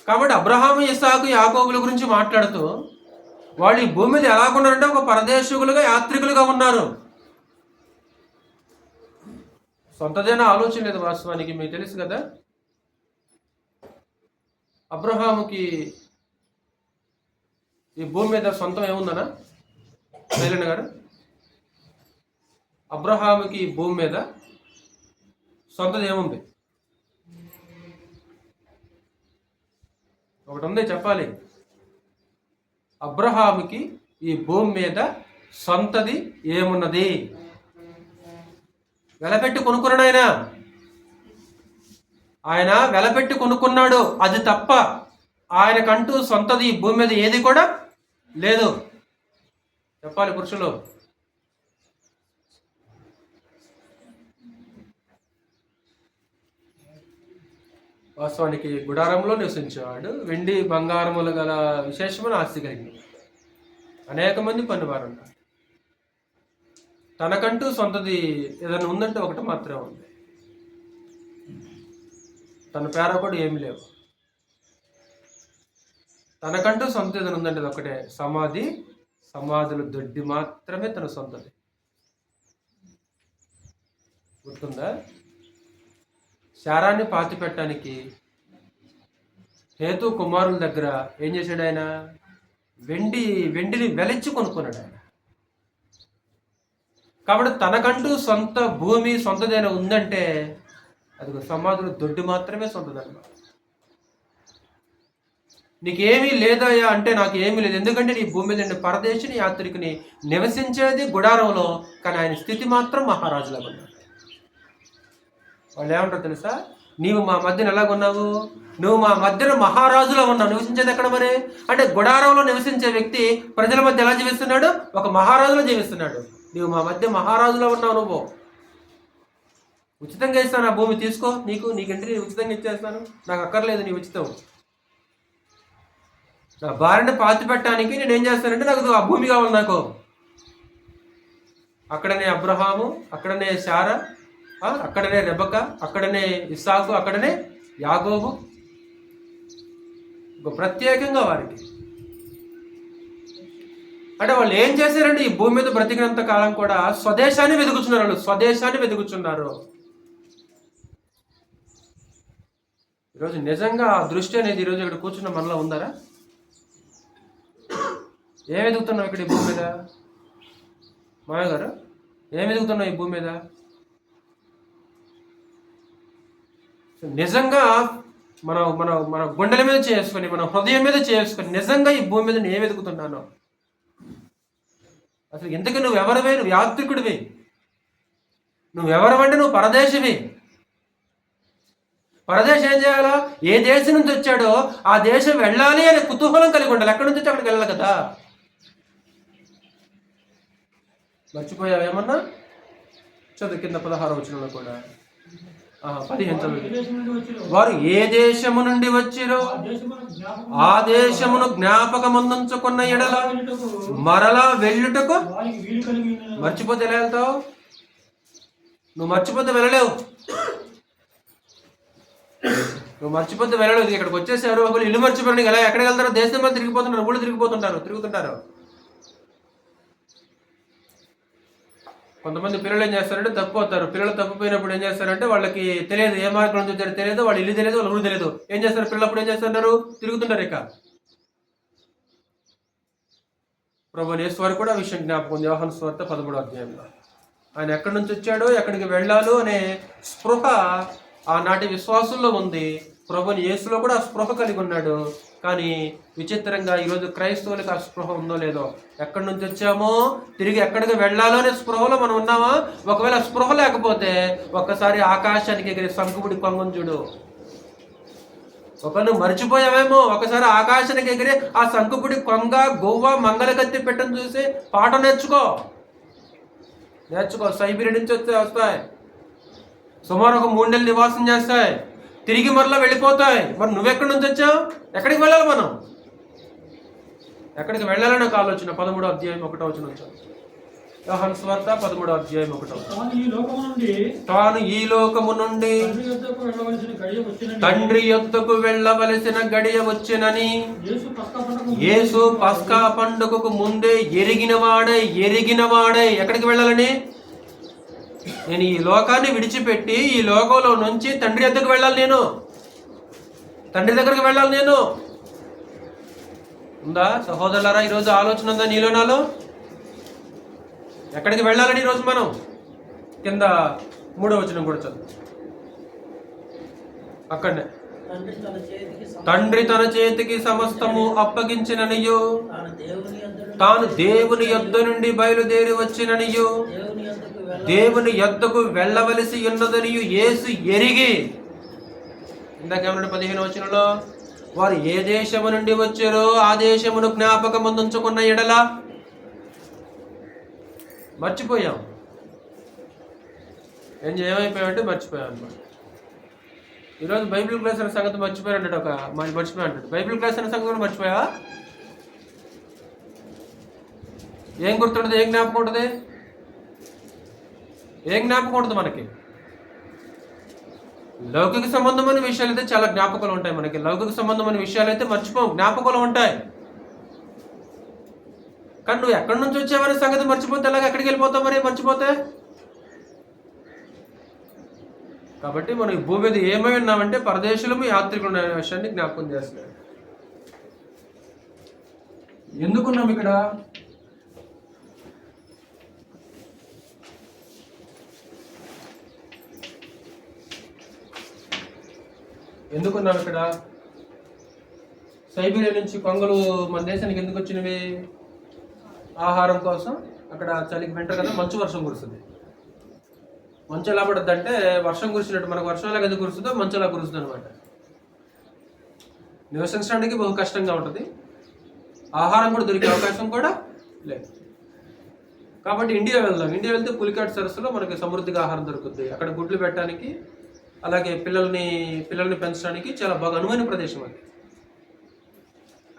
A: కాబట్టి అబ్రహాము, ఇస్సాకు, యాకోబుల గురించి మాట్లాడుతూ వాళ్ళు ఈ భూమి మీద ఎలాగున్నారంటే ఒక పరదేశికులుగా, యాత్రికులుగా ఉన్నారు. సొంతదైన ఆలోచన లేదు వాస్తవానికి. మీకు తెలుసు కదా, అబ్రహాముకి ఈ భూమి మీద సొంతం ఏముందనా శైలన్న గారు? అబ్రహాముకి ఈ భూమి మీద సొంతది ఏముంది? ఒకటి ఉంది, చెప్పాలి. అబ్రహాముకి ఈ భూమి మీద సొంతది ఏమున్నది? వెలపెట్టి కొనుక్కున్నాడు ఆయన వెలపెట్టి కొనుక్కున్నాడు. అది తప్ప ఆయనకంటూ సొంతది ఈ భూమి మీద ఏది కూడా లేదు. చెప్పాలి పురుషులు. వాస్తవానికి గుడారంలో నివసించేవాడు. వెండి బంగారములు గల విశేషమైన ఆస్తి కలిగి అనేక మంది పనివారు ఉన్నారు. తనకంటూ సొంతది ఏదైనా ఉందంటే ఒకటి మాత్రమే ఉంది. తన పేర కూడా ఏమి లేవు. తనకంటూ సొంత ఏదైనా ఉందంటే అది ఒకటే, సమాధి. సమాధులు దొడ్డి మాత్రమే తన సొంతది. గుర్తుందా? శారాన్ని పాతి పెట్టడానికి హేతు కుమారుల దగ్గర ఏం చేశాడు ఆయన? వెండిని వెలిచ్చి కొనుక్కున్నాడు ఆయన. కాబట్టి తనకంటూ సొంత భూమి, సొంతదైన ఉందంటే అది సమాధులు దొడ్డి మాత్రమే సొంతదన్నమాట. నీకేమీ లేదయ్యా అంటే నాకు ఏమీ లేదు, ఎందుకంటే నీ భూమి మీద పరదేశిని, యాత్రికుని, నివసించేది గుడారంలో, కానీ ఆయన స్థితి మాత్రం మహారాజులాగా ఉన్నాడు. వాళ్ళు ఏమంటారు తెలుసా? నీవు మా మధ్యన ఎలాగున్నావు? నువ్వు మా మధ్యన మహారాజులా ఉన్నావు. నివసించేది ఎక్కడ మరి అంటే గుడారంలో నివసించే వ్యక్తి ప్రజల మధ్య ఎలా జీవిస్తున్నాడు? ఒక మహారాజులో జీవిస్తున్నాడు. నీవు మా మధ్య మహారాజులో ఉన్నావు. నువ్వు ఉచితంగా ఇస్తాను, ఆ భూమి తీసుకో, నీకంటే నేను ఉచితంగా ఇచ్చేస్తాను, నాకు అక్కర్లేదు నీ ఉచితం. నా భార్యని పాతి పెట్టడానికి నేను ఏం చేస్తానంటే నాకు ఆ భూమి కావాలి నాకు. అక్కడనే అబ్రహాము, అక్కడనే శారా, అక్కడనే రెబక, అక్కడనే ఇస్సాకు, అక్కడనే యాకోబు. ప్రత్యేకంగా వారికి అంటే వాళ్ళు ఏం చేశారంటే ఈ భూమి మీద బ్రతికినంత కాలం కూడా స్వదేశాన్ని వెతుకుతున్నారు. వాళ్ళు స్వదేశాన్ని వెతుకుతున్నారు. ఈరోజు నిజంగా ఆ దృష్టి అనేది ఈరోజు ఇక్కడ కూర్చున్న మనలో ఉందారా? ఏం వెతుకుతున్నావు ఇక్కడ ఈ భూమి మీద? మామయ్య గారు, ఏం వెతుకుతున్నావు ఈ భూమి మీద? నిజంగా మన మన మన గుండెల మీద చేసుకొని, మన హృదయం మీద చేసుకొని నిజంగా ఈ భూమి మీద నేను ఏం వెతుకుతున్నాను? అసలు ఎందుకు నువ్వెవరివే? నువ్వు యాత్రికుడివి. నువ్వెవరవంటే నువ్వు పరదేశివి. పరదేశం ఏం చేయాలా? ఏ దేశం నుంచి వచ్చాడో ఆ దేశం వెళ్ళాలి అనే కుతూహలం కలిగి ఉండాలి. ఎక్కడి నుంచి వచ్చి అక్కడికి వెళ్ళాలి కదా. మర్చిపోయావేమన్నా? చదువు కింద 16వ వచనంలో కూడా 15 చదువు. వారు ఏ దేశము నుండి వచ్చిరో ఆ దేశమును జ్ఞాపకమందుంచుకున్న ఎడల మరలా వెళ్ళుటకు. మర్చిపోతే ఎలా వెళ్తావు? నువ్వు మర్చిపోతే వెళ్ళలేవు. ఇక్కడికి వచ్చేసారు, ఒకళ్ళు ఇల్లు మర్చిపోయారు, ఎలా ఎక్కడికి వెళ్తారో? దేశం మీద తిరిగిపోతుంటారు, ఊళ్ళు తిరుగుతుంటారు. కొంతమంది పిల్లలు ఏం చేస్తారంటే తప్పిపోతారు. పిల్లలు తప్పిపోయినప్పుడు ఏం చేస్తారంటే వాళ్ళకి తెలియదు, ఏ మార్గం నుంచి వచ్చారో తెలియదు, వాళ్ళ ఇల్లు తెలియదు, వాళ్ళ ఊరు తెలియదు. ఏం చేస్తారు? పిల్లప్పుడు ఏం చేస్తుంటారు? తిరుగుతుంటారు. ఇక ప్రభువైన యేసు వారు కూడా ఆ విషయం జ్ఞాపకం. యోహాను సువార్త 13వ అధ్యాయంలో ఆయన ఎక్కడి నుంచి వచ్చాడో, ఎక్కడికి వెళ్ళాలో అనే స్పృహ ఆనాటి విశ్వాసుల్లో ఉంది. ప్రభుని యేసులో కూడా ఆ స్పృహ కలిగి ఉన్నాడు. కానీ విచిత్రంగా ఈరోజు క్రైస్తవులకు ఆ స్పృహ ఉందో లేదో, ఎక్కడి నుంచి వచ్చామో తిరిగి ఎక్కడికి వెళ్ళాలో అనే స్పృహలో మనం ఉన్నామా? ఒకవేళ స్పృహ లేకపోతే ఒక్కసారి ఆకాశానికి ఎగిరే శంకుపుడి కొంగను చూడు. ఒకళ్ళు మర్చిపోయావేమో, ఒకసారి ఆకాశానికి ఎగిరే ఆ శంకుపుడి కొంగ, గువ్వ, మంగళగత్తి పెట్టని చూసి పాట నేర్చుకో. సైబీరియా నుంచి వస్తాయి, సుమారు ఒక 3 నెలలు నివాసం చేస్తాయి, తిరిగి మరలా వెళ్ళిపోతాయి. మరి నువ్వెక్కడి నుంచి వచ్చావు? ఎక్కడికి వెళ్ళాలి మనం? ఎక్కడికి వెళ్ళాలని ఒక ఆలోచన 13వ అధ్యాయం 1వ వచనం నుంచి. యోహాను సువార్త 13వ అధ్యాయం 1వ వచనం. తాను ఈ లోకము నుండి తండ్రి యొద్దకు వెళ్ళవలసిన గడియ వచ్చినని యేసు పస్కా పండుగకు ముందే ఎరిగినవాడై ఎక్కడికి వెళ్ళాలని? నేను ఈ లోకాన్ని విడిచిపెట్టి ఈ లోకంలో నుంచి తండ్రి దగ్గరకు వెళ్ళాలి, తండ్రి దగ్గరికి వెళ్ళాలి నేను. ఉందా సహోదరులారా ఈరోజు ఆలోచన ఉందా నీలో నాలో? ఎక్కడికి వెళ్ళాలని ఈరోజు మనం? కింద 3వ వచనం కూడా చదువు. అక్కడనే తండ్రి తన చేతికి సమస్తము అప్పగించిననియు, తాను దేవుని యొద్ద నుండి బయలుదేరి వచ్చిననియు, దేవుని యొద్దకు వెళ్ళవలసి ఉన్నదనియు యేసు ఎరిగి. ఇందాకేమన్నా 15వ వచనంలో, వారు ఏ దేశము నుండి వచ్చారో ఆ దేశమును జ్ఞాపకముందుంచుకున్న ఎడల మర్చిపోయాం. ఏమైపోయామంటే మర్చిపోయాం అన్నమాట. ఈరోజు బైబిల్ క్లాస్ అనే సంగతి మర్చిపోయాడు. మర్చిపోయా అంటాడు. బైబిల్ క్లాస్ అనే సంగతి కూడా మర్చిపోయా? ఏం గుర్తుండదు? ఏం జ్ఞాపకం ఉంటుంది? ఏం జ్ఞాపకం ఉంటుంది మనకి? లౌకిక సంబంధమైన విషయాలు అయితే చాలా జ్ఞాపకాలు ఉంటాయి మనకి. లౌకిక సంబంధమైన విషయాలు అయితే మర్చిపోం, జ్ఞాపకాలు ఉంటాయి. కానీ నువ్వు ఎక్కడి నుంచి వచ్చావనే సంగతి మర్చిపోతే ఎలాగ? ఎక్కడికి వెళ్ళిపోతావు మరి మర్చిపోతే? కాబట్టి మనం ఈ భూమి మీద ఏమై ఉన్నామంటే పరదేశులము, యాత్రికులు అనే విషయాన్ని జ్ఞాపకం చేస్తున్నాడు. ఎందుకున్నాం ఇక్కడ? ఎందుకున్నాం ఇక్కడ? సైబీరియా నుంచి కొంగలు మన దేశానికి ఎందుకు వచ్చినవి? ఆహారం కోసం. అక్కడ చలికి వింటర్ కదా, మంచు వర్షం కురుస్తుంది. మంచు ఎలా పడుతుంది అంటే వర్షం కురిసినట్టు, మనకు వర్షం ఎలా ఎందుకు కురుస్తుందో మంచు ఎలా కురుస్తుంది అనమాట. నివసించడానికి బహు కష్టంగా ఉంటుంది. ఆహారం కూడా దొరికే అవకాశం కూడా లేదు. కాబట్టి ఇండియా వెళ్దాం. ఇండియా వెళ్తే పులికాట్ సరస్సులో మనకి సమృద్ధిగా ఆహారం దొరుకుతుంది. అక్కడ గుడ్లు పెట్టడానికి, అలాగే పిల్లల్ని పెంచడానికి చాలా బాగా అనువైన ప్రదేశం అది.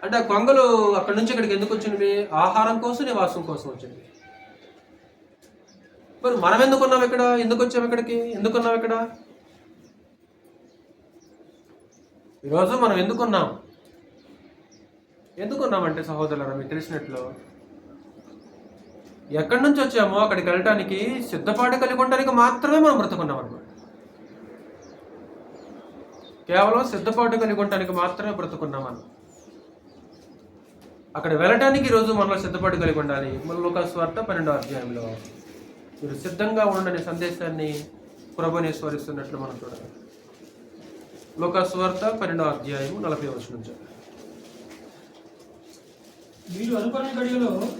A: అంటే ఆ కొంగలు అక్కడి నుంచి ఇక్కడికి ఎందుకు వచ్చినవి? ఆహారం కోసం, నివాసం కోసం వచ్చినవి. మరి మనం ఎందుకున్నాం ఇక్కడ? ఎందుకు వచ్చాము ఇక్కడికి? ఎందుకున్నాం ఇక్కడ? ఈరోజు మనం ఎందుకున్నామంటే సహోదరులారా, మీకు తెలిసినట్లు ఎక్కడి నుంచి వచ్చామో అక్కడికి వెళ్ళటానికి సిద్ధపాటు కలిగి ఉండడానికి మాత్రమే మనం బ్రతుకున్నాం అన్నమాట. కేవలం సిద్ధపాటు కలిగి ఉండటానికి మాత్రమే బ్రతుకున్నాం మనం. అక్కడ వెళ్ళటానికి ఈరోజు మనలో సిద్ధపాటు కలిగి ఉండాలి. లూకాసు వార్త 12వ అధ్యాయంలో మీరు సిద్ధంగా ఉండని సందేశాన్ని ప్రభువుని స్మరిస్తున్నట్లు మనం చూడాలి. లూకాసు వార్త 12వ అధ్యాయం 40వ వచనం నుంచి.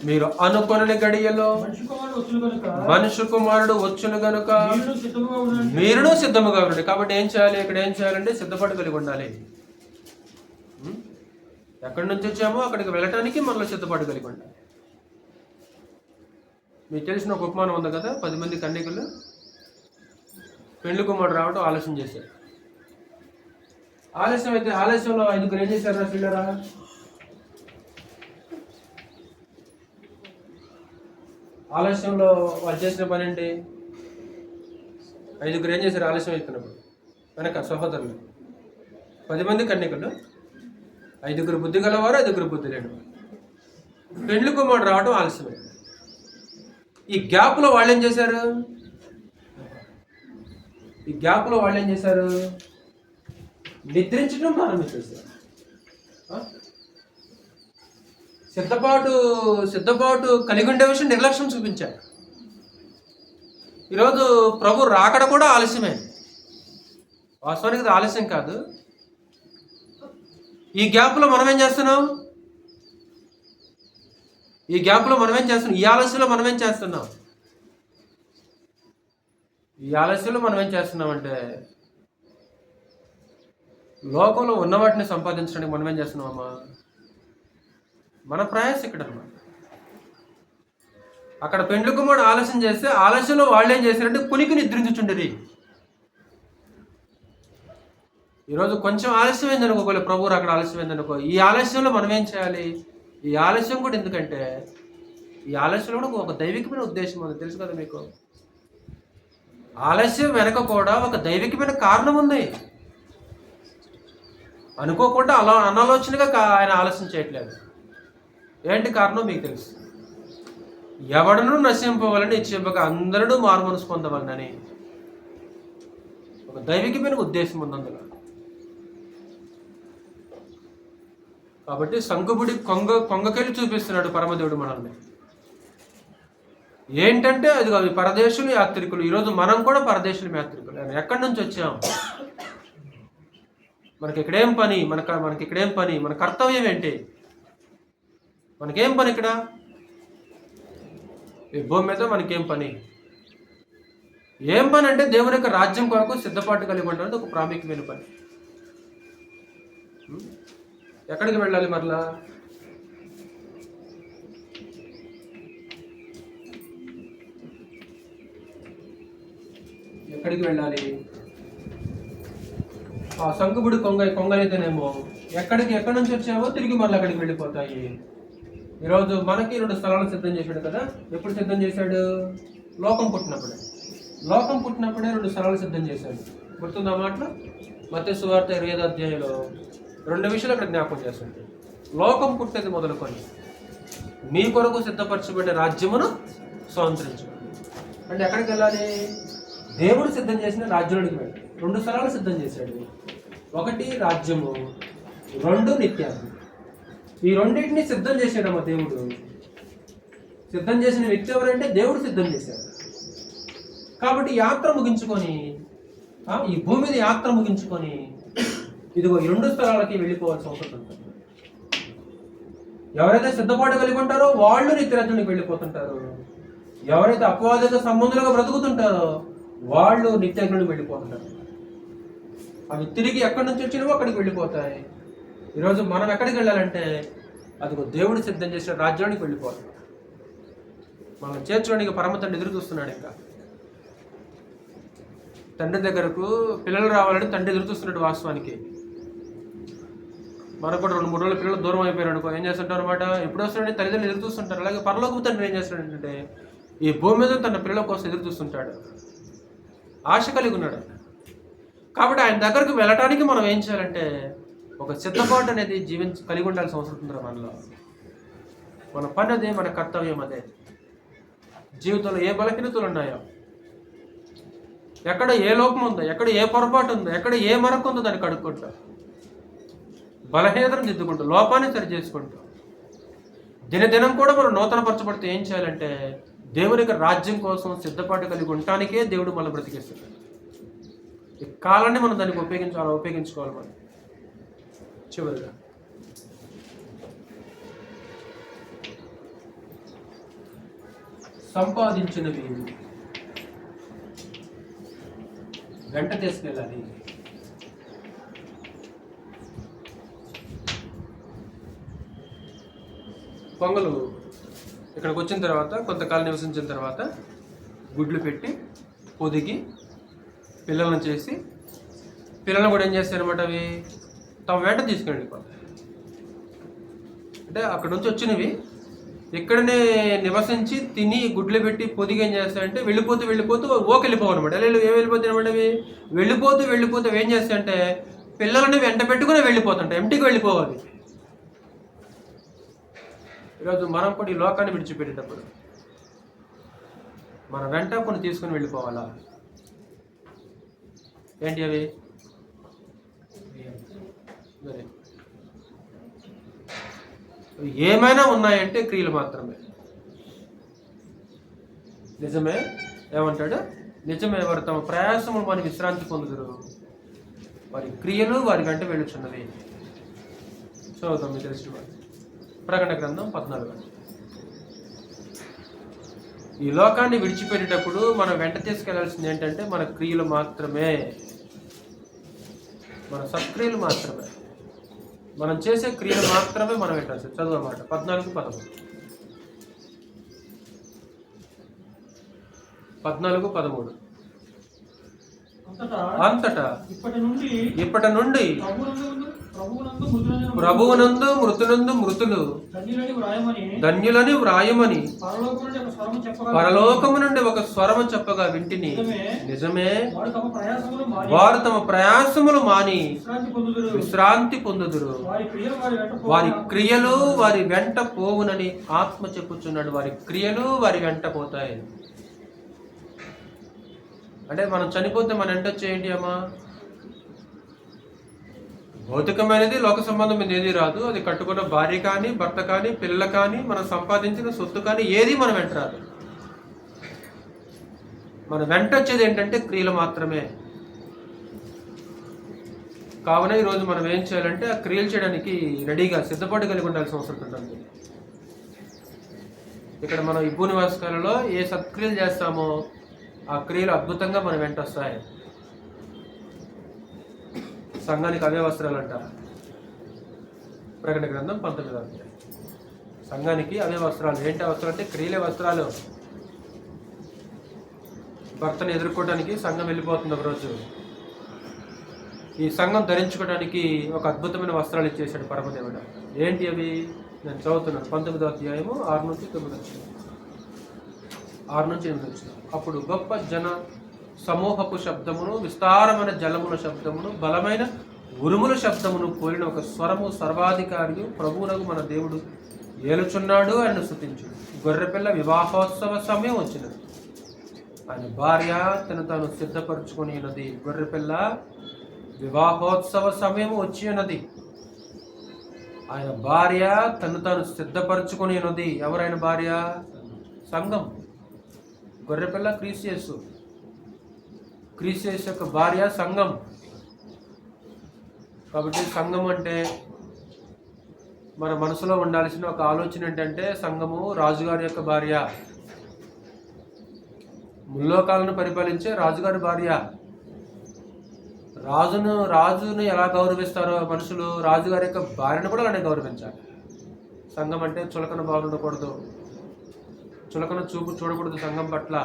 A: మీరు అనుకొనని గడియలో మనుష్య కుమారుడు వచ్చును గనుక మీరును సిద్ధముగా ఉండండి. కాబట్టి ఏం చేయాలి? ఇక్కడ ఏం చేయాలంటే సిద్ధపాటు కలిగి ఉండాలి. ఎక్కడి నుంచి వచ్చామో అక్కడికి వెళ్ళటానికి మనలో సిద్ధపాటు కలిగి ఉండాలి. మీకు తెలిసిన ఒక ఉపమానం ఉంది కదా, 10 మంది కన్యకులు పెండ్లి కుమారుడు రావడం ఆలస్యం చేశారు. ఆలస్యంలో 5గురు ఏం చేశారు? పిల్లరా, ఆలస్యంలో వాళ్ళు చేసిన పని ఏంటి? 5గురు ఏం చేశారు? ఆలస్యం అవుతున్నప్పుడు వెనక సహోదరులు 10 మంది కన్యకులు, 5గురు బుద్ధి గలవారు, 5గురు బుద్ధి లేని వారు. పెండ్లి కుమారుడు రావడం ఆలస్యమైంది. ఈ గ్యాప్లో వాళ్ళు ఏం చేశారు? నిద్రించడం ప్రారంభించేశారు. సిద్ధపాటు కలిగి ఉండే విషయం నిర్లక్ష్యం చూపించారు. ఈరోజు ప్రభు రాకడ కూడా ఆలస్యమే. వాస్తవానికి ఆలస్యం కాదు, ఈ గ్యాప్లో మనం ఏం చేస్తున్నాం? ఈ ఆలస్యంలో మనం ఏం చేస్తున్నాం? ఈ ఆలస్యంలో మనం ఏం చేస్తున్నామంటే లోకంలో ఉన్న వాటిని సంపాదించడానికి మనం ఏం చేస్తున్నామమ్మా? మన ప్రయాస ఇక్కడ అన్నమాట. అక్కడ పెండ్లి కుమారుడు ఆలస్యం చేస్తే ఆలస్యంలో వాళ్ళు ఏం చేశారంటే కునికి నిద్రించుచుండరి. ఈరోజు కొంచెం ఆలస్యమైంది అనుకో, ఒకవేళ ప్రభువు అక్కడ ఆలస్యమైంది అనుకో, ఈ ఆలస్యంలో మనం ఏం చేయాలి? ఈ ఆలస్యం కూడా ఎందుకంటే ఈ ఆలస్యంలో కూడా ఒక దైవికమైన ఉద్దేశం ఉంది, తెలుసు కదా మీకు. ఆలస్యం వెనక కూడా ఒక దైవికమైన కారణం ఉంది. అనుకోకుండా అలా అనాలోచనగా ఆయన ఆలస్యం చేయట్లేదు. ఏంటి కారణం మీకు తెలుసు. ఎవడను నశింపవాలని ఇచ్చేపక అందరూ మారుమనసు పొందవాలని ఒక దైవికమైన ఉద్దేశం ఉంది అందులో. కాబట్టి సంకుబుడి కొంగకెళ్ళి చూపిస్తున్నాడు పరమదేవుడు మనల్ని. ఏంటంటే అది అవి పరదేశులు యాత్రికులు. ఈరోజు మనం కూడా పరదేశులు యాత్రికులు. ఎక్కడి నుంచి వచ్చాం? మనకి ఇక్కడేం పని? మనకి ఇక్కడేం పని? మన కర్తవ్యం ఏంటి? మనకేం పని ఇక్కడ? ఈ భూమి మీద మనకేం పని? ఏం పని అంటే దేవుని యొక్క రాజ్యం కొరకు సిద్ధపాటు కలిగి ఉండడం ఒక ప్రాముఖ్యమైన పని. ఎక్కడికి వెళ్ళాలి మరలా? ఎక్కడికి వెళ్ళాలి? ఆ సంకుబుడి కొంగలైతేనేమో ఎక్కడి నుంచి వచ్చామో తిరిగి మళ్ళీ అక్కడికి వెళ్ళిపోతాయి. ఈరోజు మనకి 2 స్థలాలు సిద్ధం చేశాడు కదా. ఎప్పుడు సిద్ధం చేశాడు? లోకం పుట్టినప్పుడే 2 స్థలాలు సిద్ధం చేశాడు. గుర్తుందా మాటలు? మత్తయి సువార్త 25వ అధ్యాయంలో 2 విషయాలు అక్కడ జ్ఞాపకం చేస్తుంది. లోకం పుట్టేది మొదలుకొని మీ కొరకు సిద్ధపరచబడిన రాజ్యమును స్వతంత్రించుకోండి. అంటే ఎక్కడికి వెళ్ళాలి? దేవుడు సిద్ధం చేసిన రాజ్యానికి వెళ్ళి 2 స్థలాలు సిద్ధం చేశాడు. 1 రాజ్యము, 2 నిత్యాత్మ. ఈ రెండింటిని సిద్ధం చేశాడమ్మా దేవుడు. సిద్ధం చేసిన వ్యక్తి ఎవరంటే దేవుడు సిద్ధం చేశాడు. కాబట్టి యాత్ర ముగించుకొని, ఈ భూమి మీద యాత్ర ముగించుకొని ఇదిగో ఈ 2 స్థలాలకి వెళ్ళిపోవాల్సిన అవసరం ఉంటుంది. ఎవరైతే సిద్ధపాటు కలిగి ఉంటారో వాళ్ళు నిత్యరాజ్యానికి వెళ్ళిపోతుంటారు. ఎవరైతే అపవాదిక సంబంధులుగా బ్రతుకుతుంటారో వాళ్ళు నిత్యరాజ్యానికి వెళ్ళిపోతుంటారు. అవి తిరిగి ఎక్కడి నుంచి వచ్చినవో అక్కడికి వెళ్ళిపోతాయి. ఈరోజు మనం ఎక్కడికి వెళ్ళాలంటే అదిగో దేవుడు సిద్ధం చేసిన రాజ్యానికి వెళ్ళిపోవాలి. మనం చేర్చడానికి పరమ తండ్రి ఎదురు చూస్తున్నాడు. ఇంకా తండ్రి దగ్గరకు పిల్లలు రావాలని తండ్రి ఎదురు చూస్తున్నాడు. వాస్తవానికి మనకు కూడా 2-3 రోజుల పిల్లలు దూరం అయిపోయారు అనుకో, ఏం చేస్తుంటారు అనమాట? ఎప్పుడు వస్తున్నాడు? తల్లిదండ్రులు ఎదురు చూస్తుంటారు. అలాగే పరలోకపు తండ్రి ఏం చేస్తాడు అంటే ఈ భూమి మీద తన పిల్లల కోసం ఎదురు చూస్తుంటాడు. ఆశ కలిగి ఉన్నాడు. కాబట్టి ఆయన దగ్గరకు వెళ్ళటానికి మనం ఏం చేయాలంటే ఒక సిద్ధపాటు అనేది కలిగి ఉండాల్సిన అవసరం ఉంది మనలో. మన పని అదే, మన కర్తవ్యం అదే. జీవితంలో ఏ బలహీనతలు ఉన్నాయో, ఎక్కడ ఏ లోపం ఉందో, ఎక్కడ ఏ పొరపాటు ఉందో, ఎక్కడ ఏ మరొక ఉందో దాన్ని కడుక్కుంటా, బలహీనతను దిద్దుకుంటూ, లోపాన్ని సరి చేసుకుంటూ దినదినం కూడా మనం నూతనపరచబడితే ఏం చేయాలంటే దేవుని యొక్క రాజ్యం కోసం సిద్ధపాటు కలిగి ఉండటానికే దేవుడు మళ్ళీ బ్రతికిస్తున్నాడు. ఈ కాలాన్ని మనం దానికి ఉపయోగించుకోవాలి. మనం చివరిగా సంపాదించినవి వెంట తీసుకెళ్ళాలి. కొంగలు ఇక్కడికి వచ్చిన తర్వాత కొంతకాలం నివసించిన తర్వాత గుడ్లు పెట్టి పొదిగి పిల్లలను చేసి పిల్లలను కూడా ఏం చేస్తారనమాట? అవి తమ వెంట తీసుకుని వెళ్ళిపోతాయి. అంటే అక్కడ నుంచి వచ్చినవి ఇక్కడనే నివసించి తిని గుడ్లు పెట్టి పొదిగి ఏం చేస్తాయంటే వెళ్ళిపోతూ వెళ్ళిపోవన్నమాట. ఏం వెళ్ళిపోతాయి అనమాట? అవి వెళ్ళిపోతూ ఏం చేస్తాయంటే పిల్లలని వెంట పెట్టుకుని వెళ్ళిపోతుంటాయి. ఎంటికి వెళ్ళిపోవాలి. ఈరోజు మనం కూడా ఈ లోకాన్ని విడిచిపెట్టేటప్పుడు మన వెంట కొన్ని తీసుకుని వెళ్ళిపోవాలా? ఏంటి అవి? ఏమైనా ఉన్నాయంటే క్రియలు మాత్రమే. నిజమే ఏమంటాడు? నిజమే, వారు తమ ప్రయాసములు మన విశ్రాంతి పొందుదురు, వారి క్రియలు వారి వెంట వెళ్ళుచున్నవి. చదువుతాం మీకు తెలిసిన వాళ్ళు. ప్రకటన గ్రంథం 14. ఈ లోకాన్ని విడిచిపెట్టేటప్పుడు మనం వెంట తీసుకెళ్లాల్సింది ఏంటంటే మన క్రియలు మాత్రమే, మన సత్క్రియలు మాత్రమే, మనం చేసే క్రియలు మాత్రమే మనం వెంటాల్సింది. చదువు అన్నమాట 14:13. 14:13. అంతటా ఇప్పటి నుండి ప్రభువునందు మృతునందు మృతులు ధన్యులని వ్రాయమని పరలోకము నుండి ఒక స్వరము చెప్పగా వింటిని. నిజమే, వారు తమ ప్రయాసములు మాని విశ్రాంతి పొందుదురు. వారి క్రియలు వారి వెంట పోవునని ఆత్మ చెప్పుచున్నాడు. వారి క్రియలు వారి వెంట పోతాయి. అంటే మనం చనిపోతే మన వెంట వచ్చేయండి అమ్మా, భౌతికమైనది, లోక సంబంధమైనది ఏది రాదు. అది కట్టుకున్న భార్య కానీ, భర్త కానీ, పిల్లలు కానీ, మనం సంపాదించిన సొత్తు కానీ ఏది మన వెంట రాదు. మన వెంట వచ్చేది ఏంటంటే క్రియలు మాత్రమే. కావున ఈరోజు మనం ఏం చేయాలంటే ఆ క్రియలు చేయడానికి రెడీగా సిద్ధపాటు కలిగి ఉండాల్సిన అవసరం ఉంటుంది. ఇక్కడ మనం ఈ భూనివాసకాలలో ఏ సత్క్రియలు చేస్తామో ఆ క్రియలు అద్భుతంగా మన వెంట వస్తాయి. సంఘానికి అవే వస్త్రాలు అంట. ప్రకటన గ్రంథం 19. సంఘానికి అవే వస్త్రాలు. ఏంటి వస్త్రాలు అంటే క్రియలే వస్త్రాలు. భర్తను ఎదుర్కోవడానికి సంఘం వెళ్ళిపోతుంది ఒకరోజు. ఈ సంఘం ధరించుకోవడానికి ఒక అద్భుతమైన వస్త్రాలు ఇచ్చేసాడు పరమదేవుడు. ఏంటి అవి? నేను చదువుతున్నాను. 19వ అధ్యాయము 6 నుంచి 9 వచ్చిన 6 నుంచి 8 వచ్చిన. అప్పుడు గొప్ప జన సమూహపు శబ్దమును, విస్తారమైన జలముల శబ్దమును, బలమైన ఉరుముల శబ్దమును పోలిన ఒక స్వరము సర్వాధికారి ప్రభువునకు మన దేవుడు ఏలుచున్నాడు అని స్తుతించు. గొర్రెపిల్ల వివాహోత్సవ సమయం వచ్చినది. ఆయన భార్య తను తాను సిద్ధపరచుకొని ఉన్నది. గొర్రెపిల్ల వివాహోత్సవ సమయం వచ్చి ఉన్నది. ఆయన భార్య తను తాను సిద్ధపరచుకొని ఉన్నది. ఎవరైన భార్య? సంఘం. గొర్రెపిల్ల క్రీస్తు. క్రీస్తు యొక్క భార్య సంఘం. కాబట్టి సంఘం అంటే మన మనసులో ఉండాల్సిన ఒక ఆలోచన ఏంటంటే సంఘము రాజుగారి యొక్క భార్య, ముల్లోకాలను పరిపాలించే రాజుగారి భార్య. రాజును ఎలా గౌరవిస్తారో మనుషులు రాజుగారి యొక్క భార్యను కూడా అలానే గౌరవించాలి. సంఘం అంటే చులకన భావన ఉండకూడదు, చులకన చూపు చూడకూడదు సంఘం పట్ల.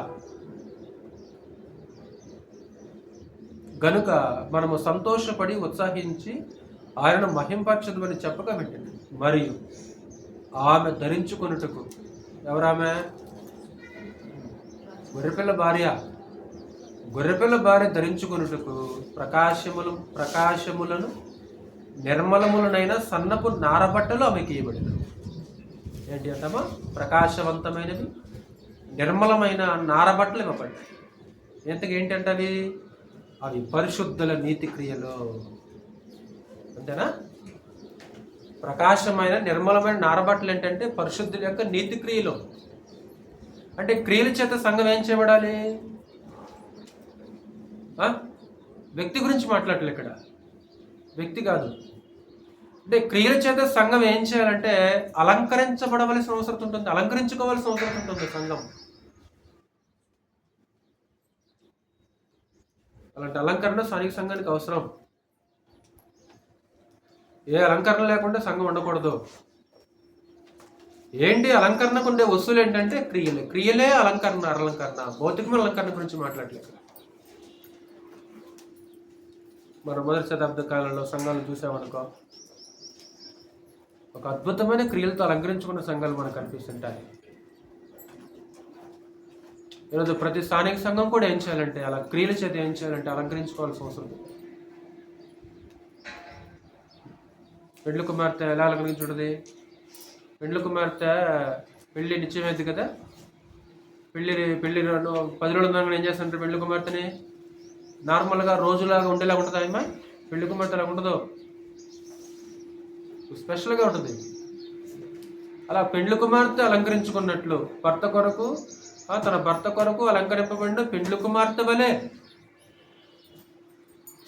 A: గనుక మనము సంతోషపడి ఉత్సాహించి ఆయనను మహింపరచదని చెప్పక వింటుంది. మరియు ఆమె ధరించుకొనుటకు, ఎవరామె? గొర్రెపిల్ల భార్య ధరించుకొనుటకు ప్రకాశములను నిర్మలములనైన సన్నపు నారబట్టలు ఆమెకి ఇవ్వబడినవి. ఏంటి అంటమా? ప్రకాశవంతమైనవి నిర్మలమైన నారబట్టలు ఇవ్వబడ్డాయి. ఎంతగా ఏంటంటే అవి పరిశుద్ధుల నీతి క్రియలు. అంతేనా? ప్రకాశమైన నిర్మలమైన నారబట్టలు ఏంటంటే పరిశుద్ధుల యొక్క నీతి క్రియలు. అంటే క్రియల చేత సంఘం ఏం చేయబడాలి? వ్యక్తి గురించి మాట్లాడలేదు ఇక్కడ, వ్యక్తి కాదు. అంటే క్రియల చేత సంఘం ఏం చేయాలంటే అలంకరించబడవలసిన అవసరం ఉంటుంది, అలంకరించుకోవాల్సిన అవసరం ఉంటుంది సంఘం. అలాంటి అలంకరణ స్థానిక సంఘానికి అవసరం. ఏ అలంకరణ లేకుండా సంఘం ఉండకూడదు. ఏంటి అలంకరణకు ఉండే వస్తువులు ఏంటంటే క్రియలే అలంకరణ. భౌతికమైన అలంకరణ గురించి మాట్లాడలేదు. మన మొదటి శతాబ్ద కాలంలో సంఘాలు చూసామనుకో, ఒక అద్భుతమైన క్రియలతో అలంకరించుకున్న సంఘాలు మనకు కనిపిస్తుంటాయి. ఈరోజు ప్రతి స్థానిక సంఘం కూడా ఏం చేయాలంటే అలా క్రియల చేత ఏం చేయాలంటే అలంకరించుకోవాల్సిన అవసరం ఉంది. పెండ్లి కుమార్తె ఎలా అలంకరించుంటుంది? పెండ్లి కుమార్తె పెళ్లి నిశ్చయమైంది కదా, పెళ్లి 10 రోజుల దాకా ఏం చేస్తుంటారు? పెండ్లి కుమార్తెని నార్మల్గా రోజులాగా ఉండేలాగా ఉంటుంది. అమ్మ పెళ్లి కుమార్తె అలా ఉండదు, స్పెషల్గా ఉంటుంది. అలా పెండ్లి కుమార్తె అలంకరించుకున్నట్లు తన భర్త కొరకు అలంకరింపబడిన పెండ్లి కుమార్తె వలె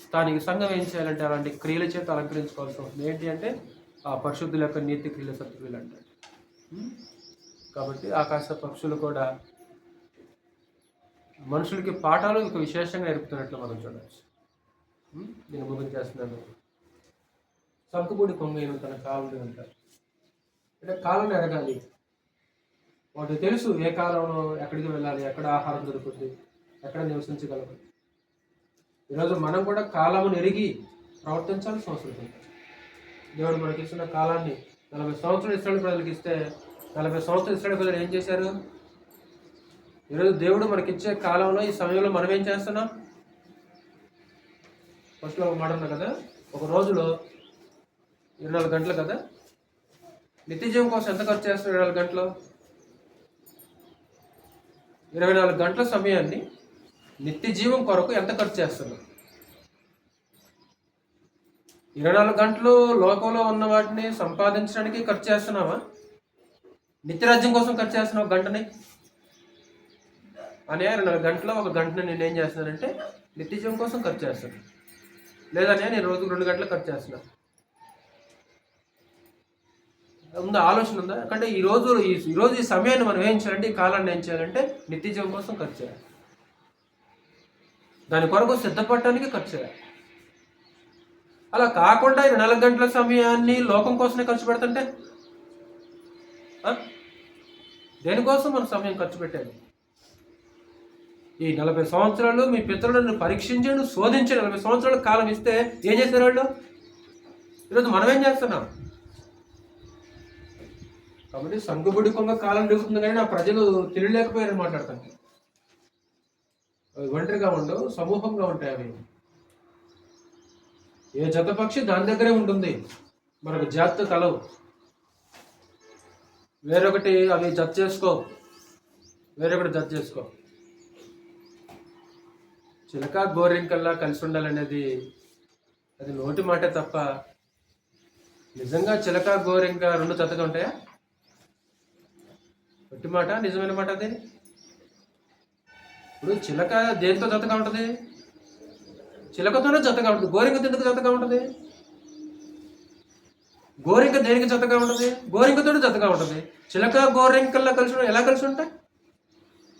A: స్థానిక సంఘం ఏం చేయాలంటే అలాంటి క్రియల చేత అలంకరించుకోవాల్సి ఉంటుంది. ఏంటి అంటే ఆ పరిశుద్ధుల యొక్క నీతి క్రియల సత్క్రియలు అంటాడు. కాబట్టి ఆకాశ పక్షులు కూడా మనుషులకి పాఠాలు ఒక విశేషంగా నేర్పుతున్నట్లు మనం చూడవచ్చు. నేను ముగింపు చేస్తున్నాను. సంకుబుడి కొంగైన తన కాలం అంటారు. అంటే కాలం ఎరగాలి, వాటికి తెలుసు ఏ కాలంలో ఎక్కడికి వెళ్ళాలి, ఎక్కడ ఆహారం దొరుకుతుంది, ఎక్కడ నివసించగలరు. ఈరోజు మనం కూడా కాలమును ఎరిగి ప్రవర్తించాల్సిన అవసరం ఉంది. దేవుడు మనకి ఇస్తున్న కాలాన్ని 40 సంవత్సరాలు ఇస్రాయేల్ ప్రజలకు ఇస్తే 40 సంవత్సరాలు ఇస్రాయేల్ ప్రజలు ఏం చేశారు? ఈరోజు దేవుడు మనకిచ్చే కాలంలో ఈ సమయంలో మనం ఏం చేస్తున్నాం? ఫస్ట్లో ఒక మాట ఉన్నా కదా, ఒక రోజులో 24 గంటలు కదా. నిత్య జీవం కోసం ఎంత ఖర్చు చేస్తాం? 24 గంటలు 24 గంటల సమయాన్ని నిత్య జీవం కొరకు ఎంత ఖర్చు చేస్తున్నాం? 24 గంటలు లోకంలో ఉన్న వాటిని సంపాదించడానికి ఖర్చు చేస్తున్నావా? నిత్యరాజ్యం కోసం ఖర్చు చేస్తున్నావు గంటని అనే 24 గంటలో ఒక గంటని నేనేం చేస్తున్నానంటే నిత్య జీవం కోసం ఖర్చు చేస్తాను. లేదనే నేను రోజుకు 2 గంటలు ఖర్చు చేస్తున్నాను. ఉందా? ఆలోచన ఉందా? అంటే ఈరోజు ఈ సమయాన్ని మనం ఏం చేయాలంటే, ఈ కాలాన్ని ఏం చేయాలంటే నిత్య జీవం కోసం ఖర్చు చేయాలి. దాని కొరకు సిద్ధపడటానికి ఖర్చు చేయాలి. అలా కాకుండా 24 గంటల సమయాన్ని లోకం కోసమే ఖర్చు పెడుతుంటే దేనికోసం మన సమయం ఖర్చు పెట్టాలి? ఈ 40 సంవత్సరాలు మీ పితరులను పరీక్షించాడు, శోధించాడు. 40 సంవత్సరాల కాలం ఇస్తే ఏం చేశారు వాళ్ళు? ఈరోజు మనం ఏం చేస్తున్నాం? కాబట్టి సంగుబుడి కొంగ కాలం దిగుతుంది, కానీ నా ప్రజలు తెలియలేకపోయారని మాట్లాడతాను. అవి ఒంటరిగా ఉండవు, సమూహంగా ఉంటాయి. అవి ఏ జత పక్షి దాని దగ్గరే ఉంటుంది, మనకు జాగ్రత్త కలవు. వేరొకటి అవి జత చేసుకో, వేరొకటి జత చేసుకో. చిలక గోరింకల్లా కలిసి ఉండాలనేది అది నోటి మాటే తప్ప నిజంగా చిలక గోరింక 2 జతగా ఉంటాయా? ఒట్టి మాట, నిజమైన మాట అది. ఇప్పుడు చిలక దేనితో జతగా ఉంటుంది? చిలకతోనే జతగా ఉంటుంది. గోరింక ఎందుకు జతగా ఉంటుంది? గోరింక దేనికి జతగా ఉంటుంది? గోరింకతోనే జతగా ఉంటుంది. చిలక గోరింకల్లా కలిసి ఎలా కలిసి ఉంటాయి?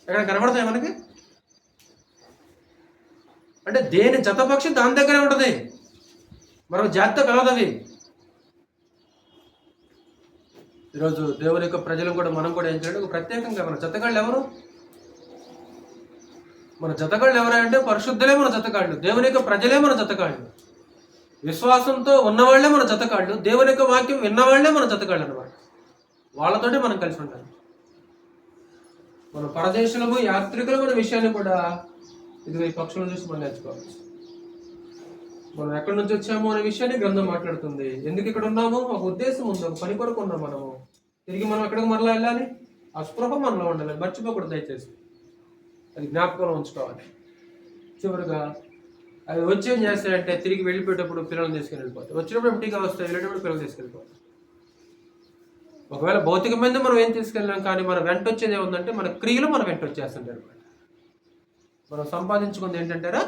A: ఎక్కడ కనబడతాయి మనకి? అంటే దేని జతపక్షి దాని దగ్గరే ఉంటుంది, మరొక జాతితో కలవదవి. ఈరోజు దేవుని యొక్క ప్రజలు కూడా మనం కూడా ఏం చేయాలి? ప్రత్యేకంగా మన జతగాళ్ళు ఎవరు? మన జతగాళ్ళు ఎవరంటే పరిశుద్ధులే మన జతగాళ్ళు, దేవుని యొక్క ప్రజలే మన జతగాళ్ళు, విశ్వాసంతో ఉన్నవాళ్లే మన జతగాళ్ళు, దేవుని యొక్క వాక్యం విన్నవాళ్లే మన జతగాళ్ళు అన్నమాట. వాళ్ళతోటి మనం కలిసి ఉండాలి. మన పరదేశులము యాత్రికులు మన విషయాన్ని కూడా ఇది ఈ పక్షులను చూసి మనం నేర్చుకోవచ్చు. మనం ఎక్కడి నుంచి వచ్చామో అనే విషయాన్ని గ్రంథం మాట్లాడుతుంది. ఎందుకు ఇక్కడ ఉన్నామో ఒక ఉద్దేశం ఉంది, ఒక పని కొరకు ఉన్నాం. మనము తిరిగి మనం ఎక్కడికి మరలా వెళ్ళాలి? ఆ స్పృహ మనలో ఉండాలి, మర్చిపోకూడదు దయచేసి. అది జ్ఞాపకంలో ఉంచుకోవాలి. చివరిగా అవి వచ్చి ఏం చేస్తాయంటే తిరిగి వెళ్ళిపోయేటప్పుడు పిల్లలు తీసుకుని వెళ్ళిపోతాయి. వచ్చినప్పుడు ఎంటీగా వస్తాయి, వెళ్ళేటప్పుడు పిల్లలు తీసుకెళ్ళిపోతాయి. ఒకవేళ భౌతికమైన మనం ఏం తీసుకెళ్ళాం, కానీ మన వెంట వచ్చేది ఏముందంటే మన క్రియలు మన వెంట వచ్చేస్తుంటాయి అనమాట. మనం సంపాదించుకుంది ఏంటంటారా?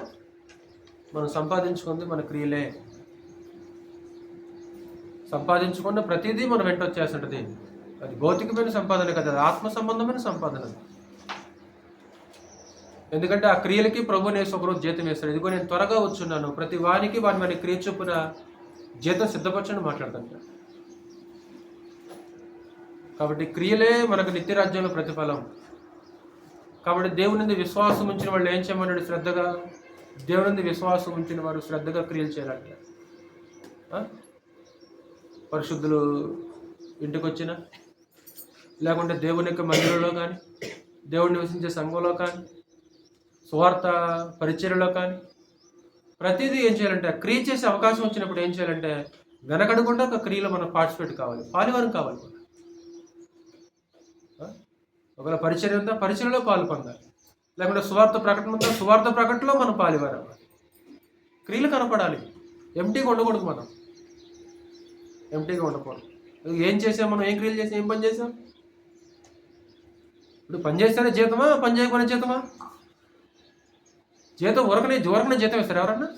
A: మనం సంపాదించుకుంది మన క్రియలే. సంపాదించుకున్న ప్రతిదీ మన వెంట వచ్చేస్తుంటుంది. అది భౌతికమైన సంపాదన కదా, అది ఆత్మ సంబంధమైన సంపాదన. ఎందుకంటే ఆ క్రియలకి ప్రభు నేను ఒకరోజు జీతం వేస్తాడు. ఇదిగో నేను త్వరగా వచ్చున్నాను, ప్రతి వానికి వారి మన క్రియ చొప్పున జీతం సిద్ధపరచని మాట్లాడుతాను. కాబట్టి క్రియలే మనకు నిత్య రాజ్యంలో ప్రతిఫలం. కాబట్టి దేవుని మీద విశ్వాసం ఉంచిన వాళ్ళు ఏం చేయమన్నాడు? శ్రద్ధగా దేవుని మీద విశ్వాసం ఉంచిన వారు శ్రద్ధగా క్రియలు చేయాలంట. పరిశుద్ధులు ఇంటికి వచ్చిన, లేకుంటే దేవుని యొక్క మందిరంలో కానీ, దేవుడు నివసించే సంఘంలో కానీ, స్వార్థ పరిచర్యలో కానీ, ప్రతిదీ ఏం చేయాలంటే క్రియ చేసే అవకాశం వచ్చినప్పుడు ఏం చేయాలంటే వెనకడకుండా ఒక క్రియలో మనం పార్టిసిపేట్ కావాలి, పాలువారం కావాలి. ఒకవేళ పరిచర్య ఉందా, పరిచర్యలో పాలు పొందాలి. లేకుంటే సువార్త ప్రకటన ఉందా, సువార్త ప్రకటనలో మనం పాలువారం. క్రియలు కనపడాలి. ఎంటీగా ఉండకూడదు. మనం ఎంటీగా ఉండకూడదు. ఏం చేసాం మనం? ఏం క్రియలు చేసాం? ఏం పని చేసాం? ఇప్పుడు పని చేస్తేనే జీతమా, పని చేయకపోయినా జీతమా? జీతం ఊరకనే జీతం ఇస్తారు ఎవరన్నా?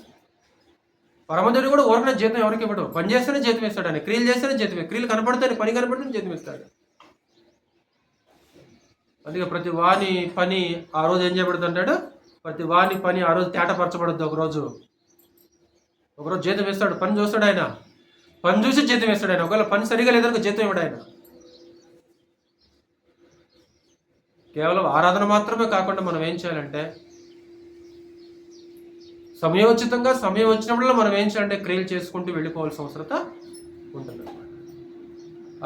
A: పరమదేవుడు కూడా ఊరకనే జీతం ఎవరికి ఇవ్వడు. పని చేస్తేనే జీతం ఇస్తాడు ఆయన, క్రియలు చేస్తేనే జీతం, క్రియలు కనపడితేనే, పని కనపడితేనే జీతం ఇస్తాడు. అందుకే ప్రతి వాని పని ఆ రోజు ఏం చేయబడుతుంది అంటాడు, ప్రతి వాని పని ఆ రోజు తేటపరచబడుద్ది. ఒకరోజు జీతం ఇస్తాడు, పని చూస్తాడు ఆయన, పని చూసి జీతం ఇస్తాడు ఆయన. ఒకవేళ పని సరిగా లేదనుకో జీతం ఇవ్వడు ఆయన. కేవలం ఆరాధన మాత్రమే కాకుండా మనం ఏం చేయాలంటే సమయోచితంగా సమయం వచ్చినప్పుడు మనం ఏం చేయాలంటే క్రియలు చేసుకుంటూ వెళ్ళిపోవాల్సిన అవసరత ఉంటుంది.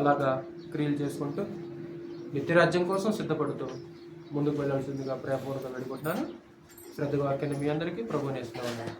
A: అలాగా క్రియలు చేసుకుంటూ నిత్యరాజ్యం కోసం సిద్ధపడుతూ ముందుకు వెళ్ళాల్సిందిగా ప్రేమపూర్వకంగా వేడుకుంటున్నాను. శ్రద్ధగా వాక్యాన్ని మీ అందరికీ ప్రభువుని ఇస్తున్నాను.